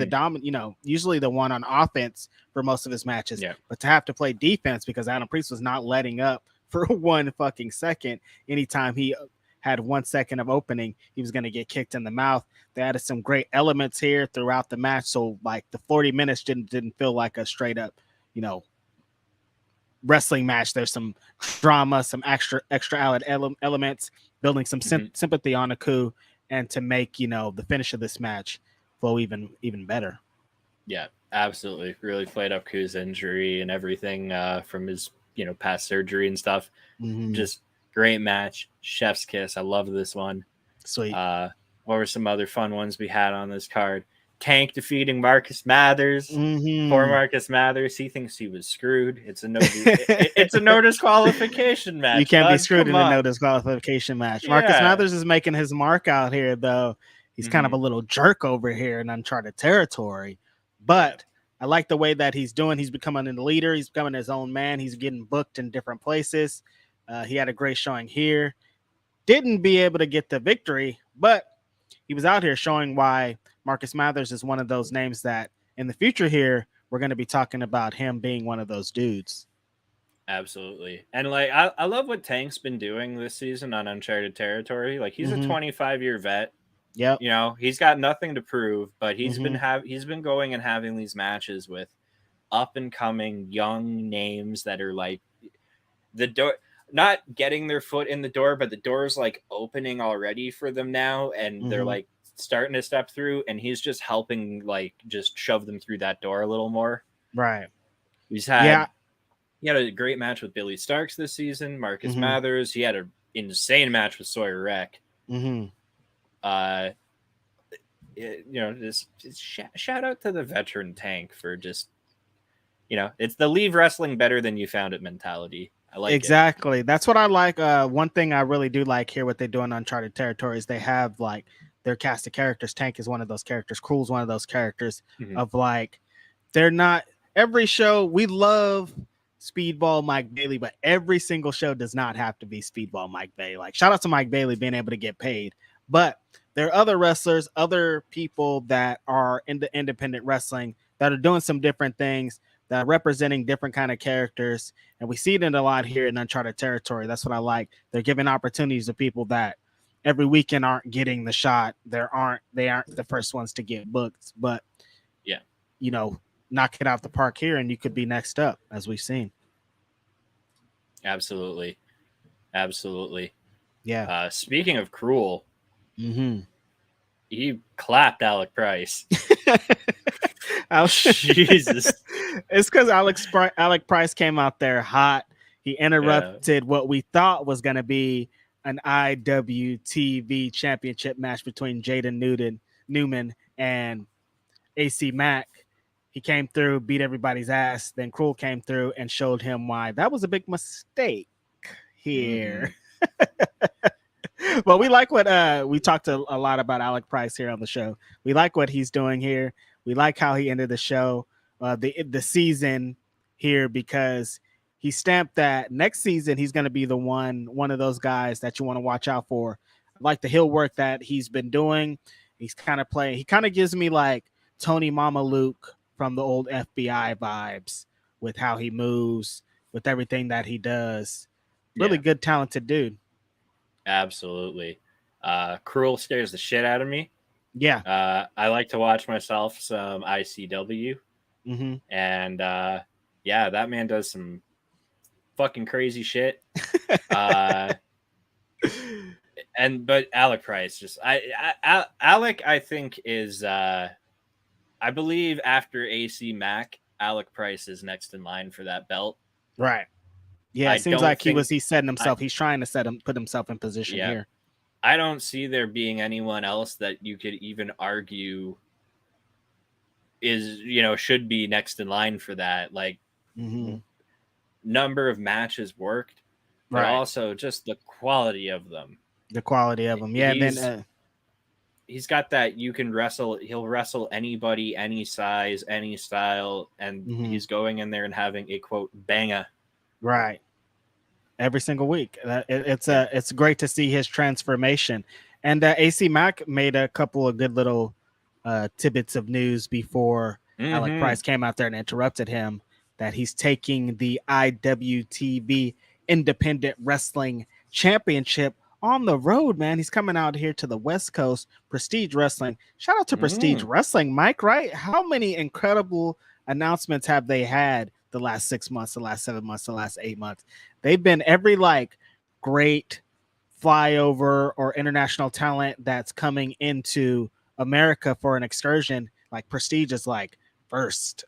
usually the one on offense for most of his matches. Yeah. But to have to play defense because Adam Priest was not letting up for 1 fucking second. Anytime he had 1 second of opening, he was going to get kicked in the mouth. They added some great elements here throughout the match. So like the 40 minutes didn't feel like a straight up, wrestling match. There's some drama, some extra elements, building some sympathy on Aku, and to make the finish of this match flow even better. Yeah, absolutely. Really played up Aku's injury and everything from his past surgery and stuff. Just great match. Chef's kiss. I love this one. Sweet. What were some other fun ones we had on this card? Tank defeating Marcus Mathers. Poor Marcus Mathers. He thinks he was screwed. It's a no disqualification match. You can't be screwed in a no disqualification match. Yeah. Marcus Mathers is making his mark out here, though. He's kind of a little jerk over here in Uncharted Territory. But I like the way that he's doing. He's becoming a leader. He's becoming his own man. He's getting booked in different places. He had a great showing here. Didn't be able to get the victory, but he was out here showing why Marcus Mathers is one of those names that in the future here, we're going to be talking about him being one of those dudes. Absolutely. And like, I love what Tank's been doing this season on Uncharted Territory. Like he's a 25-year vet. Yep. He's got nothing to prove, but he's been going and having these matches with up and coming young names that are like the door, not getting their foot in the door, but the door's like opening already for them now. And they're like starting to step through, and he's just helping like just shove them through that door a little more. Right. He had a great match with Billy Starks this season. Marcus Mathers. He had an insane match with Sawyer Wreck. Just shout out to the veteran Tank for just, it's the leave wrestling better than you found it mentality. I like exactly. That's what I like. One thing I really do like here, what they do in Uncharted Territory is they have like their cast of characters. Tank is one of those characters. Cruel's one of those characters of like, they're not every show. We love Speedball Mike Bailey, but every single show does not have to be Speedball Mike Bailey. Like shout out to Mike Bailey being able to get paid, but there are other wrestlers, other people that are in the independent wrestling that are doing some different things, that are representing different kind of characters. And we see it in a lot here in Uncharted Territory. That's what I like. They're giving opportunities to people that every weekend aren't getting the shot. They aren't the first ones to get booked, but knock it out the park here and you could be next up, as we've seen. Absolutely. Yeah. Speaking of Cruel, he clapped Alec Price. Jesus. It's because Alec Price came out there hot. He interrupted what we thought was going to be an IWTV championship match between Jaden Newman and AC Mack. He came through, beat everybody's ass. Then Cruel came through and showed him why that was a big mistake here. Well, we like what we talked a lot about Alec Price here on the show. We like what he's doing here. We like how he ended the show, the season here, because he stamped that next season he's going to be the one of those guys that you want to watch out for. I like the heel work that he's been doing. He's kind of playing. He kind of gives me like Tony Mama Luke from the old FBI vibes with how he moves, with everything that he does. Really good, talented dude. Absolutely. Cruel scares the shit out of me. Yeah. I like to watch myself some ICW. And that man does some fucking crazy shit. But Alec Price just Alec, I think, is I believe after AC Mack, Alec Price is next in line for that belt. Right. Yeah, it seems like he's setting himself. He's trying to put himself in position here. I don't see there being anyone else that you could even argue is, should be next in line for that. Like, number of matches worked, but also just the quality of them. Yeah. Then he's got that you can wrestle. He'll wrestle anybody, any size, any style, and he's going in there and having a quote banger. Right. Every single week. It's great to see his transformation. And AC Mack made a couple of good little tidbits of news before Alec Price came out there and interrupted him, that he's taking the IWTV Independent Wrestling Championship on the road, man. He's coming out here to the West Coast, Prestige Wrestling. Shout out to Prestige Wrestling, Mike, right? How many incredible announcements have they had the last 6 months, the last 7 months, the last 8 months? They've been every like great flyover or international talent that's coming into America for an excursion. Like Prestige is like first.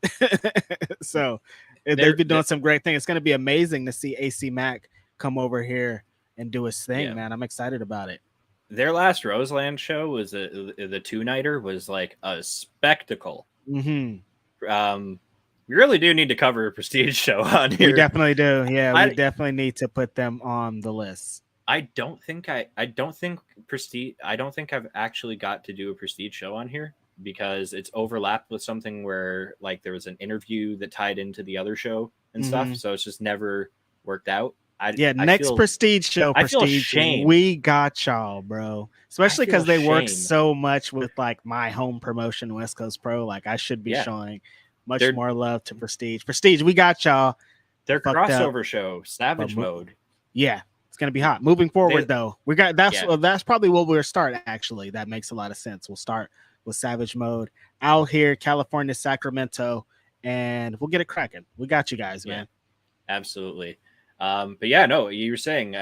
So they've been doing some great things. It's going to be amazing to see AC Mack come over here and do his thing, man. I'm excited about it. Their last Roseland show was the two-nighter was like a spectacle. We really do need to cover a Prestige show on here. We definitely do. Yeah, we definitely need to put them on the list. I don't think I've actually got to do a Prestige show on here because it's overlapped with something where like there was an interview that tied into the other show and stuff. So it's just never worked out. Next Prestige show. I feel shame. We got y'all, bro. Especially because they work so much with like my home promotion, West Coast Pro. Like I should be showing much more love to Prestige. Prestige, we got y'all. Their crossover show, Savage Mode. Yeah. Gonna be hot. Moving forward, though, we got that's probably what we'll start. Actually, that makes a lot of sense. We'll start with Savage Mode out here, California, Sacramento, and we'll get it cracking. We got you guys, man. Absolutely. But yeah, no, you were saying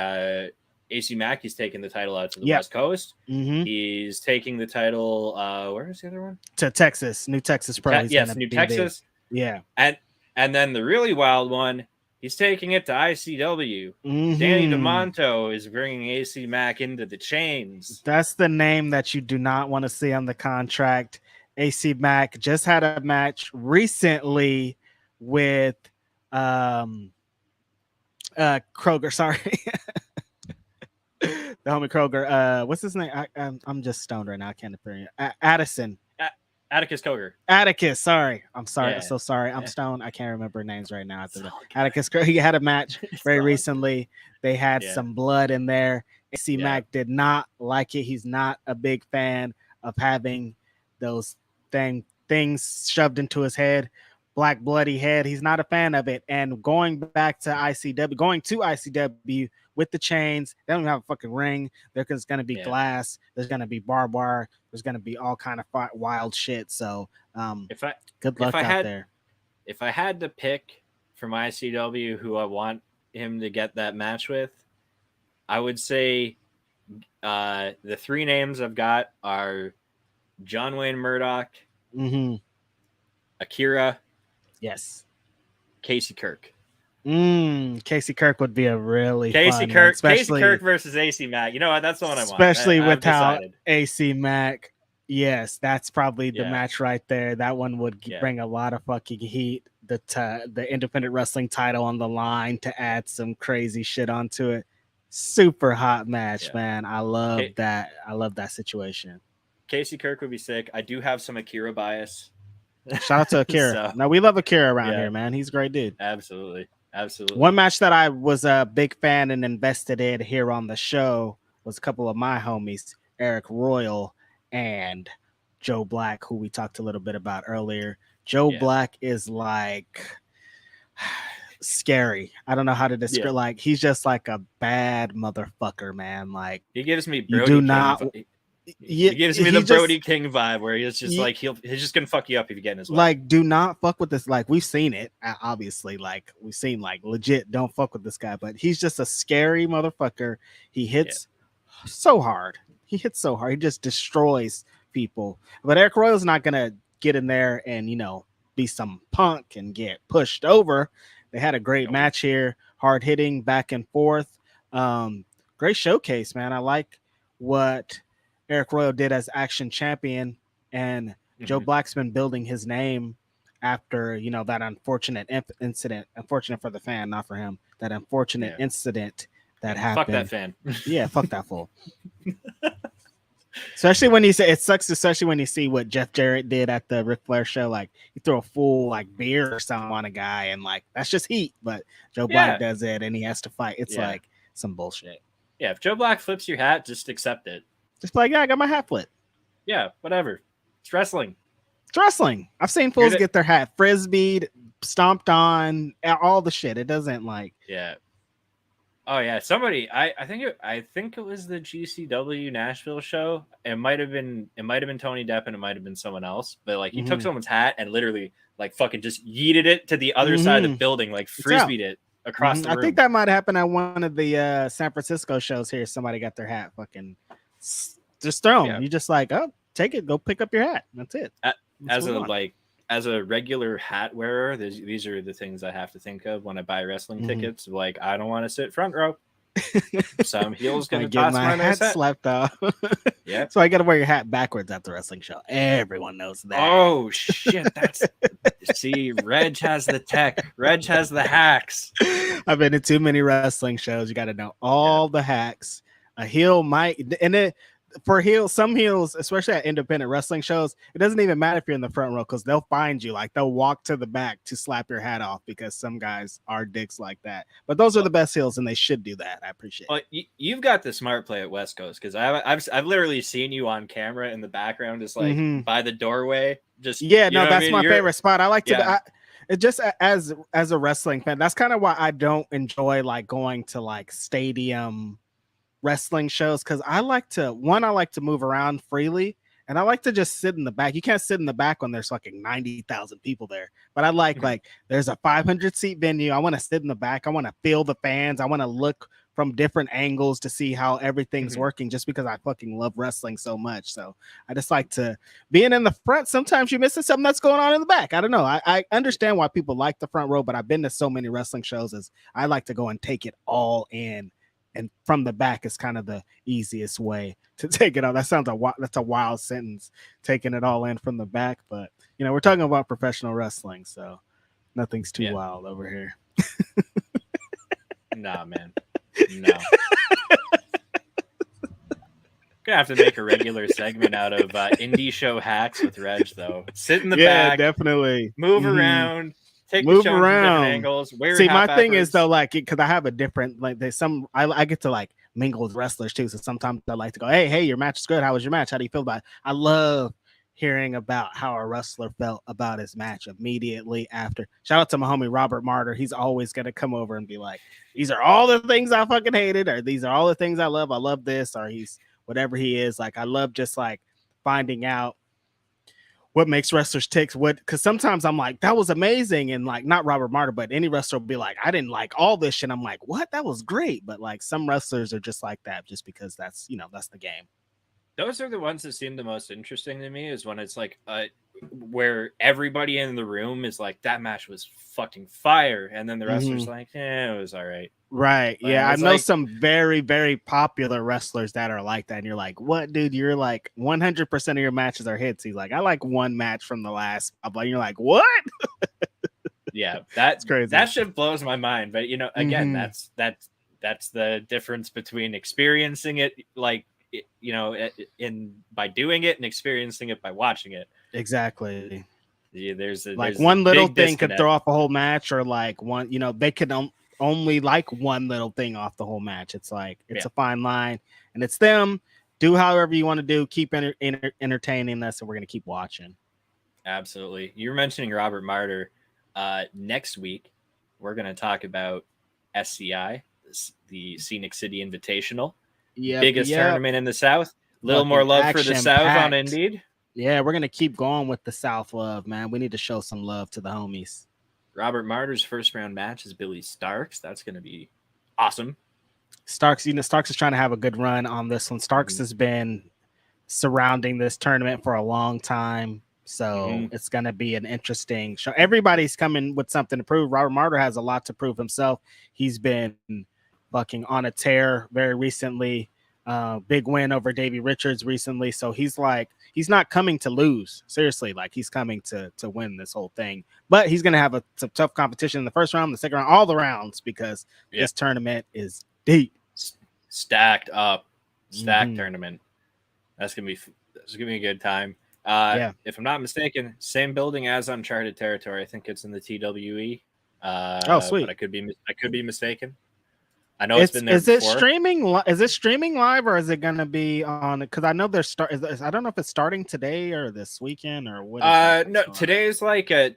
AC Mack, he's taking the title out to the West Coast. He's taking the title. Where is the other one? To Texas, New Texas Pro. New Texas. Yeah, and then the really wild one. He's taking it to ICW. Danny DeMonto is bringing AC Mack into the chains. That's the name that you do not want to see on the contract. AC Mack just had a match recently with Kroger. Sorry. The homie Kroger. What's his name? I'm just stoned right now. I can't remember. Addison. Atticus Kroger. Atticus, sorry. I'm sorry. I'm so sorry. I'm stoned. I can't remember names right now. Atticus Kroger. He had a match very recently. They had some blood in there. AC Mack did not like it. He's not a big fan of having those things shoved into his head. Black bloody head. He's not a fan of it. And going to ICW with the chains, they don't have a fucking ring. There's going to be glass. There's going to be barbed wire. There's going to be all kind of wild shit. So good luck out there. If I had to pick from ICW who I want him to get that match with, I would say the three names I've got are John Wayne Murdoch, Akira, Casey Kirk. Casey Kirk would be a really Casey Kirk versus AC Mack. You know what? That's the one I want. Especially without AC Mack. Yes, that's probably the match right there. That one would bring a lot of fucking heat. The independent wrestling title on the line to add some crazy shit onto it. Super hot match, man. I love that. I love that situation. Casey Kirk would be sick. I do have some Akira bias. Shout out to Akira. Now we love Akira around here, man. He's a great dude. Absolutely. One match that I was a big fan and invested in here on the show was a couple of my homies, Eric Royal and Joe Black, who we talked a little bit about earlier. Joe Black is like scary. I don't know how to describe. Like he's just like a bad motherfucker, man. Like he gives me Brody He gives me the Brody King vibe where he's just like he's just gonna fuck you up if you get in his way. Like, do not fuck with this. Like, we've seen it, obviously. Like, we've seen like legit. Don't fuck with this guy. But he's just a scary motherfucker. He hits so hard. He just destroys people. But Eric Royal's not gonna get in there and be some punk and get pushed over. They had a great match here, hard hitting, back and forth. Great showcase, man. I like what Eric Royal did as Action Champion, and Joe Black's been building his name after that unfortunate incident. Unfortunate for the fan, not for him. That unfortunate incident that happened. Fuck that fan. Yeah, fuck that fool. Especially when it sucks. Especially when you see what Jeff Jarrett did at the Ric Flair show. Like he threw a full beer or something on a guy, and that's just heat. But Joe Black does it, and he has to fight. It's like some bullshit. Yeah, if Joe Black flips your hat, just accept it. Just like, yeah, I got my hat flipped. Yeah, whatever. It's wrestling. It's wrestling. I've seen fools get their hat frisbeed, stomped on, all the shit. It doesn't like. Yeah. Oh yeah, somebody. I think it was the GCW Nashville show. It might have been Tony Depp and it might have been someone else. But like he took someone's hat and literally like fucking just yeeted it to the other side of the building, like frisbeed it across the room. I think that might happen at one of the San Francisco shows here. Somebody got their hat fucking just thrown. Yeah. You just like, oh, take it, go pick up your hat. That's it. As a regular hat wearer, these are the things I have to think of when I buy wrestling tickets. Like, I don't want to sit front row. Some heel's gonna toss my hat slapped off. Yeah, so I got to wear your hat backwards at the wrestling show. Everyone knows that. Oh shit! That's see, Reg has the tech. Reg has the hacks. I've been to too many wrestling shows. You got to know all the hacks. A heel might, and it. For heels, some heels, especially at independent wrestling shows, it doesn't even matter if you're in the front row because they'll find you. Like they'll walk to the back to slap your hat off because some guys are dicks like that. But those are the best heels, and they should do that. I appreciate. Well, you've got the smart play at West Coast because I've literally seen you on camera in the background, just like by the doorway. Just that's my favorite spot. I like to. It just as a wrestling fan, that's kind of why I don't enjoy like going to like stadium wrestling shows because I like to move around freely and I like to just sit in the back. You can't sit in the back when there's fucking 90,000 people there, but I like there's a 500 seat venue. I want to sit in the back. I want to feel the fans. I want to look from different angles to see how everything's working just because I fucking love wrestling so much. So I just like to being in the front. Sometimes you're missing something that's going on in the back. I don't know. I understand why people like the front row, but I've been to so many wrestling shows as I like to go and take it all in. And from the back is kind of the easiest way to take it out. That sounds that's a wild sentence, taking it all in from the back. But, we're talking about professional wrestling, so nothing's too wild over here. Nah, man. No. Gonna have to make a regular segment out of indie show hacks with Reg, though. Sit in the back. Yeah, definitely. Move around. Move around angles. See, my thing is though, like, because I have a different like. There's some I get to like mingle with wrestlers too. So sometimes I like to go, hey, your match is good. How was your match? How do you feel about it? I love hearing about how a wrestler felt about his match immediately after. Shout out to my homie Robert Martyr. He's always gonna come over and be like, these are all the things I fucking hated, or these are all the things I love. I love this, or he's whatever he is. Like I love just like finding out what makes wrestlers tick, because sometimes I'm like, that was amazing. And like, not Robert Martyr, but any wrestler will be like, I didn't like all this shit. I'm like, what? That was great. But like some wrestlers are just like that just because that's, that's the game. Those are the ones that seem the most interesting to me is when it's like, where everybody in the room is like, that match was fucking fire. And then the wrestler's like, it was all right. Right. But yeah. I know some very, very popular wrestlers that are like that. And you're like, what, dude? You're like 100% of your matches are hits. He's like, I like one match from the last. And you're like, what? Yeah. That's crazy. That shit blows my mind. But, again, that's the difference between experiencing it, like, by doing it and experiencing it by watching it. Exactly. Yeah, there's one little thing could throw off a whole match, or like one, they could only like one little thing off the whole match. It's like it's a fine line, and it's them. Do however you want to do. Keep entertaining us, and we're gonna keep watching. Absolutely. You were mentioning Robert Martyr. Next week, we're gonna talk about SCI, the Scenic City Invitational, biggest tournament in the South. A little more love for the South on Indeed. Yeah, we're gonna keep going with the South love, man. We need to show some love to the homies. Robert Martyr's first round match is Billy Starks. That's gonna be awesome. Starks is trying to have a good run on this one. Starks has been surrounding this tournament for a long time, so it's gonna be an interesting show. Everybody's coming with something to prove. Robert Martyr has a lot to prove himself. He's been fucking on a tear very recently. Big win over Davey Richards recently. So he's not coming to lose. Seriously, like he's coming to win this whole thing. But he's gonna have some tough competition in the first round, the second round, all the rounds, because this tournament is deep. Stacked tournament. That's gonna be a good time. If I'm not mistaken, same building as Uncharted Territory. I think it's in the TWE. Sweet. But I could be mistaken. I know it's been there before. Is it streaming live, or is it going to be on? Because I know there's I don't know if it's starting today or this weekend or what. No, today's like a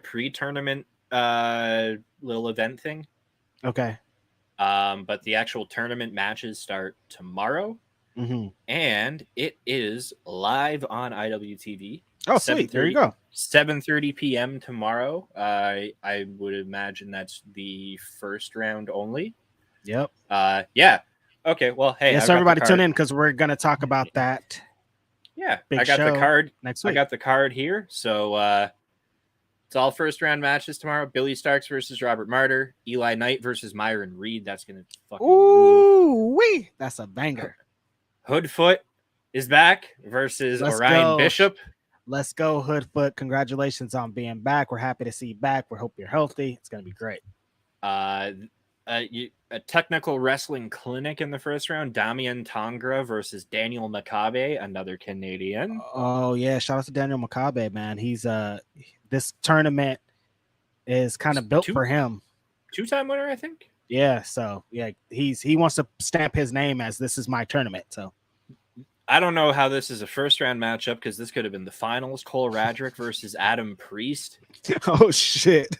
pre-tournament little event thing. Okay. But the actual tournament matches start tomorrow, and it is live on IWTV. Oh, sweet! There you go. 7:30 p.m. tomorrow. I would imagine that's the first round only. Yep. Yeah. Okay. Well, hey. Yeah, so everybody tune in because we're gonna talk about that. Yeah. I got the card next week. I got the card here. So it's all first round matches tomorrow. Billy Starks versus Robert Martyr. Eli Knight versus Myron Reed. That's gonna fucking. Ooh wee! That's a banger. Hoodfoot is back versus Orion Bishop. Let's go, Hoodfoot. Congratulations on being back. We're happy to see you back. We hope you're healthy. It's gonna be great. A technical wrestling clinic in the first round. Damian Tongra versus Daniel Macabe, another Canadian. Oh yeah, shout out to Daniel Macabe, man. He's this tournament is kind of built for him. 2-time winner, I think. Yeah, so yeah, he wants to stamp his name as this is my tournament. So I don't know how this is a first round matchup because this could have been the finals. Cole Radrick versus Adam Priest. Oh shit.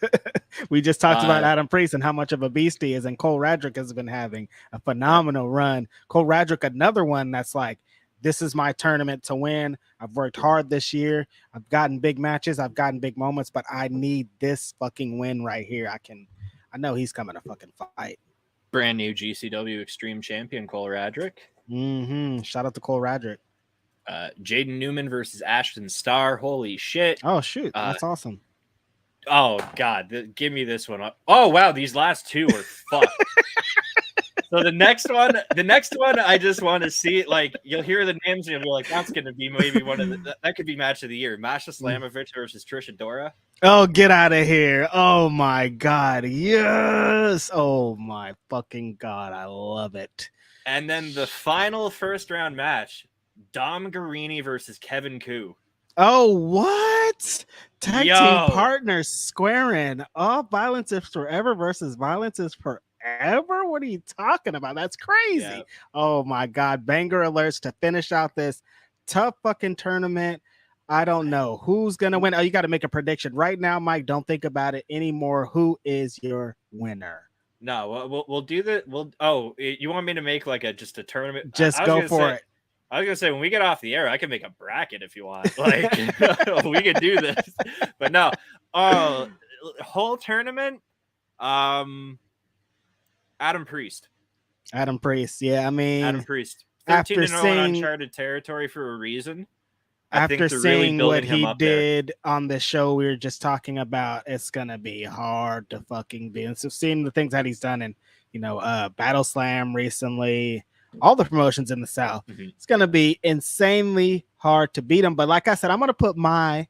We just talked about Adam Priest and how much of a beast he is, and Cole Radrick has been having a phenomenal run. Cole Radrick, another one that's like, this is my tournament to win. I've worked hard this year. I've gotten big matches. I've gotten big moments, but I need this fucking win right here. I know he's coming to fucking fight. Brand new GCW Extreme Champion Cole Radrick. Shout out to Cole Radrick. Jaden Newman versus Ashton Starr. Holy shit. Oh shoot, that's awesome. Oh god, give me this one. Oh wow, these last two are fucked. So the next one, I just want to see it. Like, you'll hear the names and you'll be like, that's gonna be maybe one of that could be match of the year. Masha Slamovich versus Trisha Dora. Oh, get out of here. Oh my god, yes. Oh my fucking god, I love it. And then the final first round match, Dom Garini versus Kevin Koo. Oh, what? Tag team partners squaring. Oh, Violence is Forever versus Violence is Forever? What are you talking about? That's crazy. Yeah. Oh my god. Banger alerts to finish out this tough fucking tournament. I don't know who's gonna win. Oh, you got to make a prediction right now, Mike. Don't think about it anymore. Who is your winner? No, we'll do that. You want me to make like just a tournament? Just go for it. I was gonna say when we get off the air, I can make a bracket if you want. Like we could do this, but no. Whole tournament. Adam Priest. Adam Priest. Yeah, I mean, Adam Priest. 13-0 in Uncharted Territory for a reason. After seeing what he did on the show we were just talking about, it's gonna be hard to fucking beat. And so seeing the things that he's done in, Bodyslam recently, all the promotions in the South, it's gonna be insanely hard to beat him. But like I said, I'm gonna put my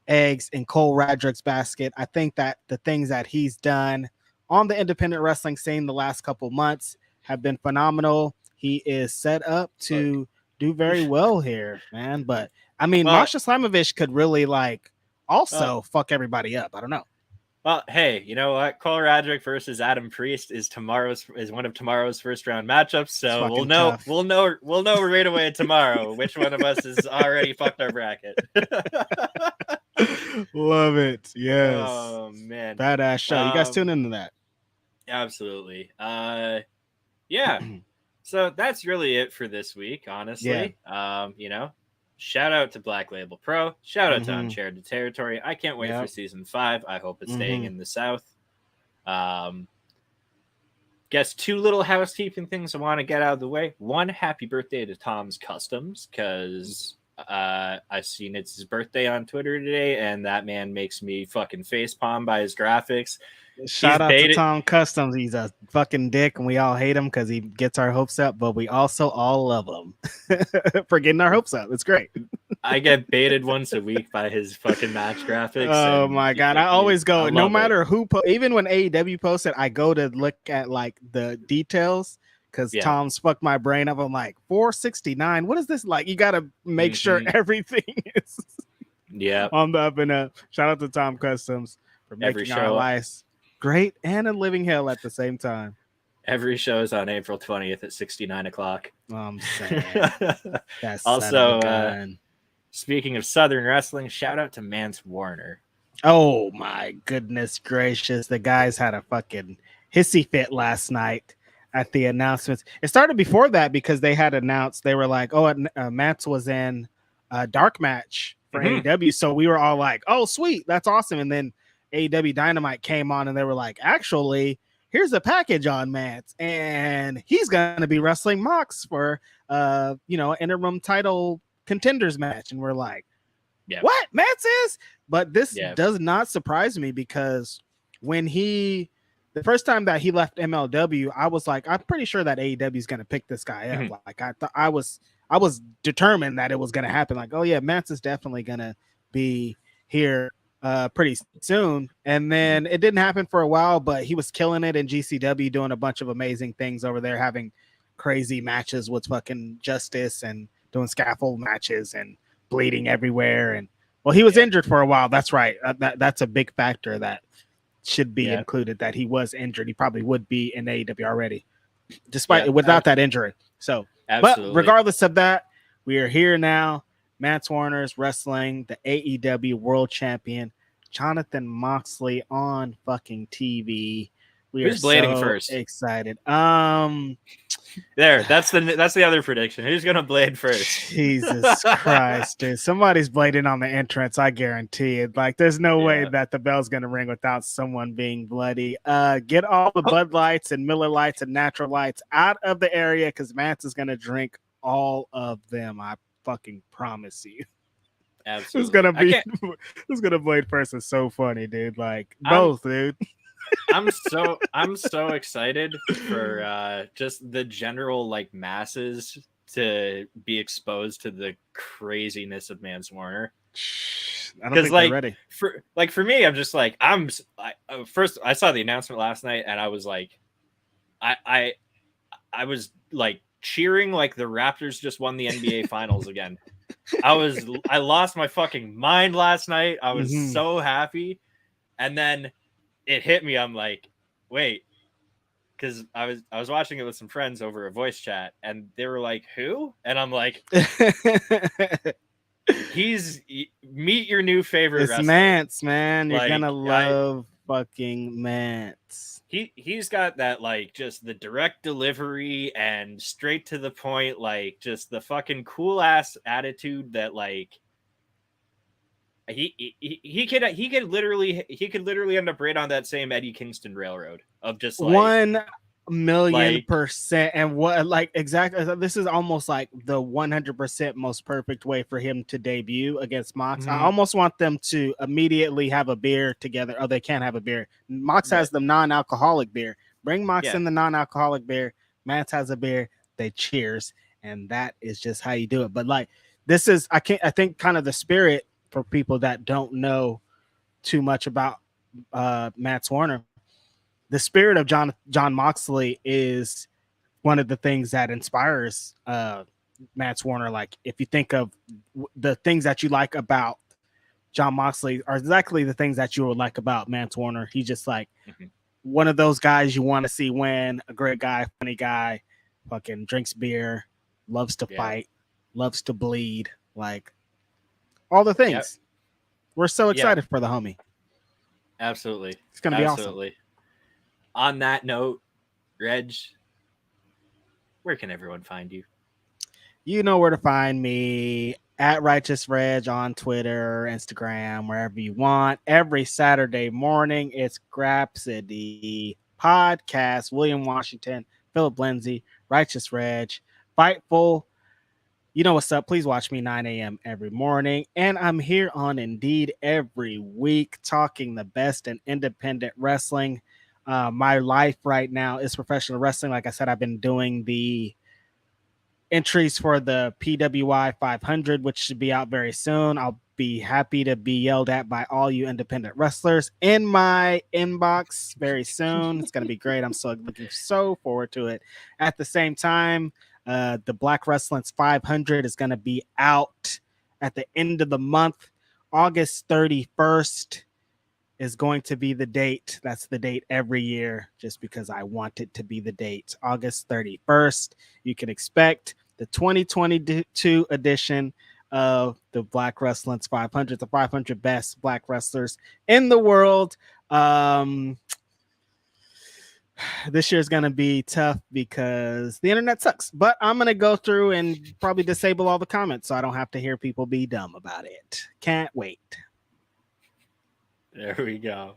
eggs in Cole Radrick's basket. I think that the things that he's done on the independent wrestling scene the last couple months have been phenomenal. He is set up to do very well here, man. But I mean, Masha Slamovich could really also fuck everybody up. I don't know. Well, hey, you know what? Cole Radrick versus Adam Priest is one of tomorrow's first round matchups. So we'll know right away tomorrow which one of us has already fucked our bracket. Love it. Yes. Oh man. Badass show. You guys tune into that. Absolutely. Yeah. So that's really it for this week, honestly. Yeah. Shout out to Black Label Pro. Shout out to Uncharted Territory. I can't wait for season 5. I hope it's staying in the South. Guess 2 little housekeeping things I want to get out of the way. 1, happy birthday to Tom's Customs, because I seen it's his birthday on Twitter today, and that man makes me fucking facepalm by his graphics. Shout out to Tom Customs. He's a fucking dick, and we all hate him because he gets our hopes up, but we also all love him for getting our hopes up. It's great. I get baited once a week by his fucking match graphics. Oh my god! I always go, no matter who, even when AEW posted, I go to look at the details because Tom's fucked my brain up. I'm like, 469. What is this like? You got to make sure everything is on the up and up. Shout out to Tom Customs for making our lives great and a living hell at the same time. Every show is on April 20th at 69 o'clock. I'm saying. That's also, speaking of Southern wrestling, shout out to Mance Warner. Oh my goodness gracious. The guys had a fucking hissy fit last night at the announcements. It started before that because they had announced, they were like, oh, Mance was in a dark match for AEW. So we were all like, oh, sweet. That's awesome. And then AEW Dynamite came on and they were like, actually, here's a package on Mance, and he's going to be wrestling Mox for, interim title contenders match. And we're like, what? Mance is? But this does not surprise me because when the first time that he left MLW, I was like, I'm pretty sure that AEW is going to pick this guy up. Like I was determined that it was going to happen. Like, oh yeah, Mance is definitely going to be here pretty soon. And then it didn't happen for a while, but he was killing it in GCW, doing a bunch of amazing things over there, having crazy matches with fucking Justice and doing scaffold matches and bleeding everywhere. And well, he was injured for a while. That's right. That's a big factor that should be included, that he was injured. He probably would be in AEW already without that injury. So, absolutely. But regardless of that, we are here now. Mance Warner is wrestling the AEW World Champion Jonathan Moxley on fucking TV. Who's blading first? Excited. There, that's the other prediction. Who's gonna blade first? Jesus Christ, dude! Somebody's blading on the entrance. I guarantee it. Like, there's no way that the bell's gonna ring without someone being bloody. Get all the Bud Lights and Miller Lights and Natural Lights out of the area because Mance is gonna drink all of them. I fucking promise you. Absolutely. Who's gonna blade first is so funny, dude. Like both, dude. I'm so excited for just the general like masses to be exposed to the craziness of Mance Warner. I don't think they're ready. For me, I'm just like first I saw the announcement last night and I was like, I was like cheering like the Raptors just won the NBA Finals again. I lost my fucking mind last night. I was so happy, and then it hit me. I'm like, wait, because I was watching it with some friends over a voice chat, and they were like, "Who?" And I'm like, meet your new favorite it's wrestler. Mance, man. You're gonna love fucking Mance. He's got that like just the direct delivery and straight to the point, like just the fucking cool ass attitude that like he could literally end up right on that same Eddie Kingston Railroad of just like 1,000,000%. And what, like, exactly, this is almost like the 100% most perfect way for him to debut against Mox. I almost want them to immediately have a beer together. Oh, they can't have a beer. Mox has the non-alcoholic beer. Bring Mox in the non-alcoholic beer. Mance has a beer. They cheers, and that is just how you do it. But like, this is I think kind of the spirit for people that don't know too much about Mance Warner. The spirit of John Moxley is one of the things that inspires Mance Warner. Like, if you think of the things that you like about John Moxley are exactly the things that you would like about Mance Warner. He's just like one of those guys you want to see win, a great guy, funny guy, fucking drinks beer, loves to fight, loves to bleed, like all the things. Yep. We're so excited for the homie. Absolutely. It's going to be awesome. On that note, Reg, where can everyone find you? You know where to find me, at Righteous Reg on Twitter, Instagram, wherever you want. Every Saturday morning, it's Grapsody Podcast, William Washington, Philip Lindsay, Righteous Reg, Fightful. You know what's up. Please watch me 9 a.m. every morning. And I'm here on Indeed every week talking the best in independent wrestling. My life right now is professional wrestling. Like I said, I've been doing the entries for the PWI 500, which should be out very soon. I'll be happy to be yelled at by all you independent wrestlers in my inbox very soon. It's going to be great. I'm looking so forward to it. At the same time, the Black Wrestling's 500 is going to be out at the end of the month, August 31st. is going to be the date. That's the date every year, just because I want it to be the date. August 31st. You can expect the 2022 edition of the Black Wrestling's 500, the 500 best Black wrestlers in the world. This year's going to be tough because the internet sucks, but I'm going to go through and probably disable all the comments so I don't have to hear people be dumb about it. Can't wait. There we go.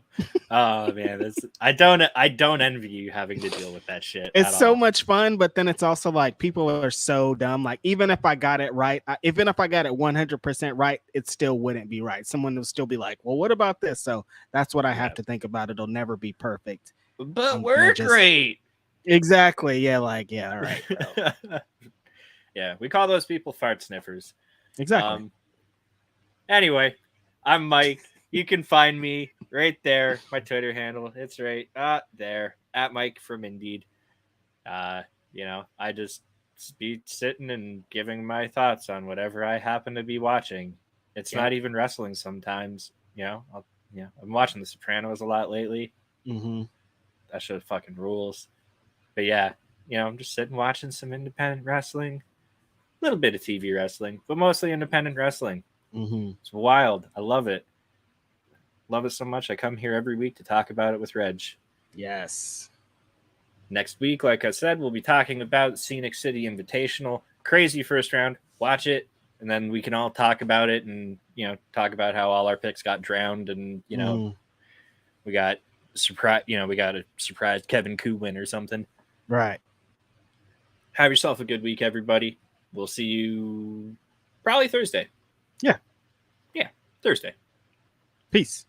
Oh man, I don't envy you having to deal with that shit. It's so much fun, but then it's also like people are so dumb. Like even if I got it right, even if I got it 100% right, it still wouldn't be right. Someone will still be like, "Well, what about this?" So that's what I have to think about. It'll never be perfect. But we're great. Exactly. Yeah. Like yeah. All right. Bro. Yeah, we call those people fart sniffers. Exactly. Anyway, I'm Mike. You can find me right there. My Twitter handle. It's right there at Mike from Indeed. I just be sitting and giving my thoughts on whatever I happen to be watching. It's not even wrestling sometimes. I'm watching The Sopranos a lot lately. Mm-hmm. That show fucking rules. But yeah, I'm just sitting watching some independent wrestling, a little bit of TV wrestling, but mostly independent wrestling. Mm-hmm. It's wild. I love it. Love it so much. I come here every week to talk about it with Reg. Yes. Next week, like I said, we'll be talking about Scenic City Invitational. Crazy first round. Watch it, and then we can all talk about it and, talk about how all our picks got drowned and, we got a surprise Kevin Koo win or something. Right. Have yourself a good week, everybody. We'll see you probably Thursday. Yeah. Yeah, Thursday. Peace.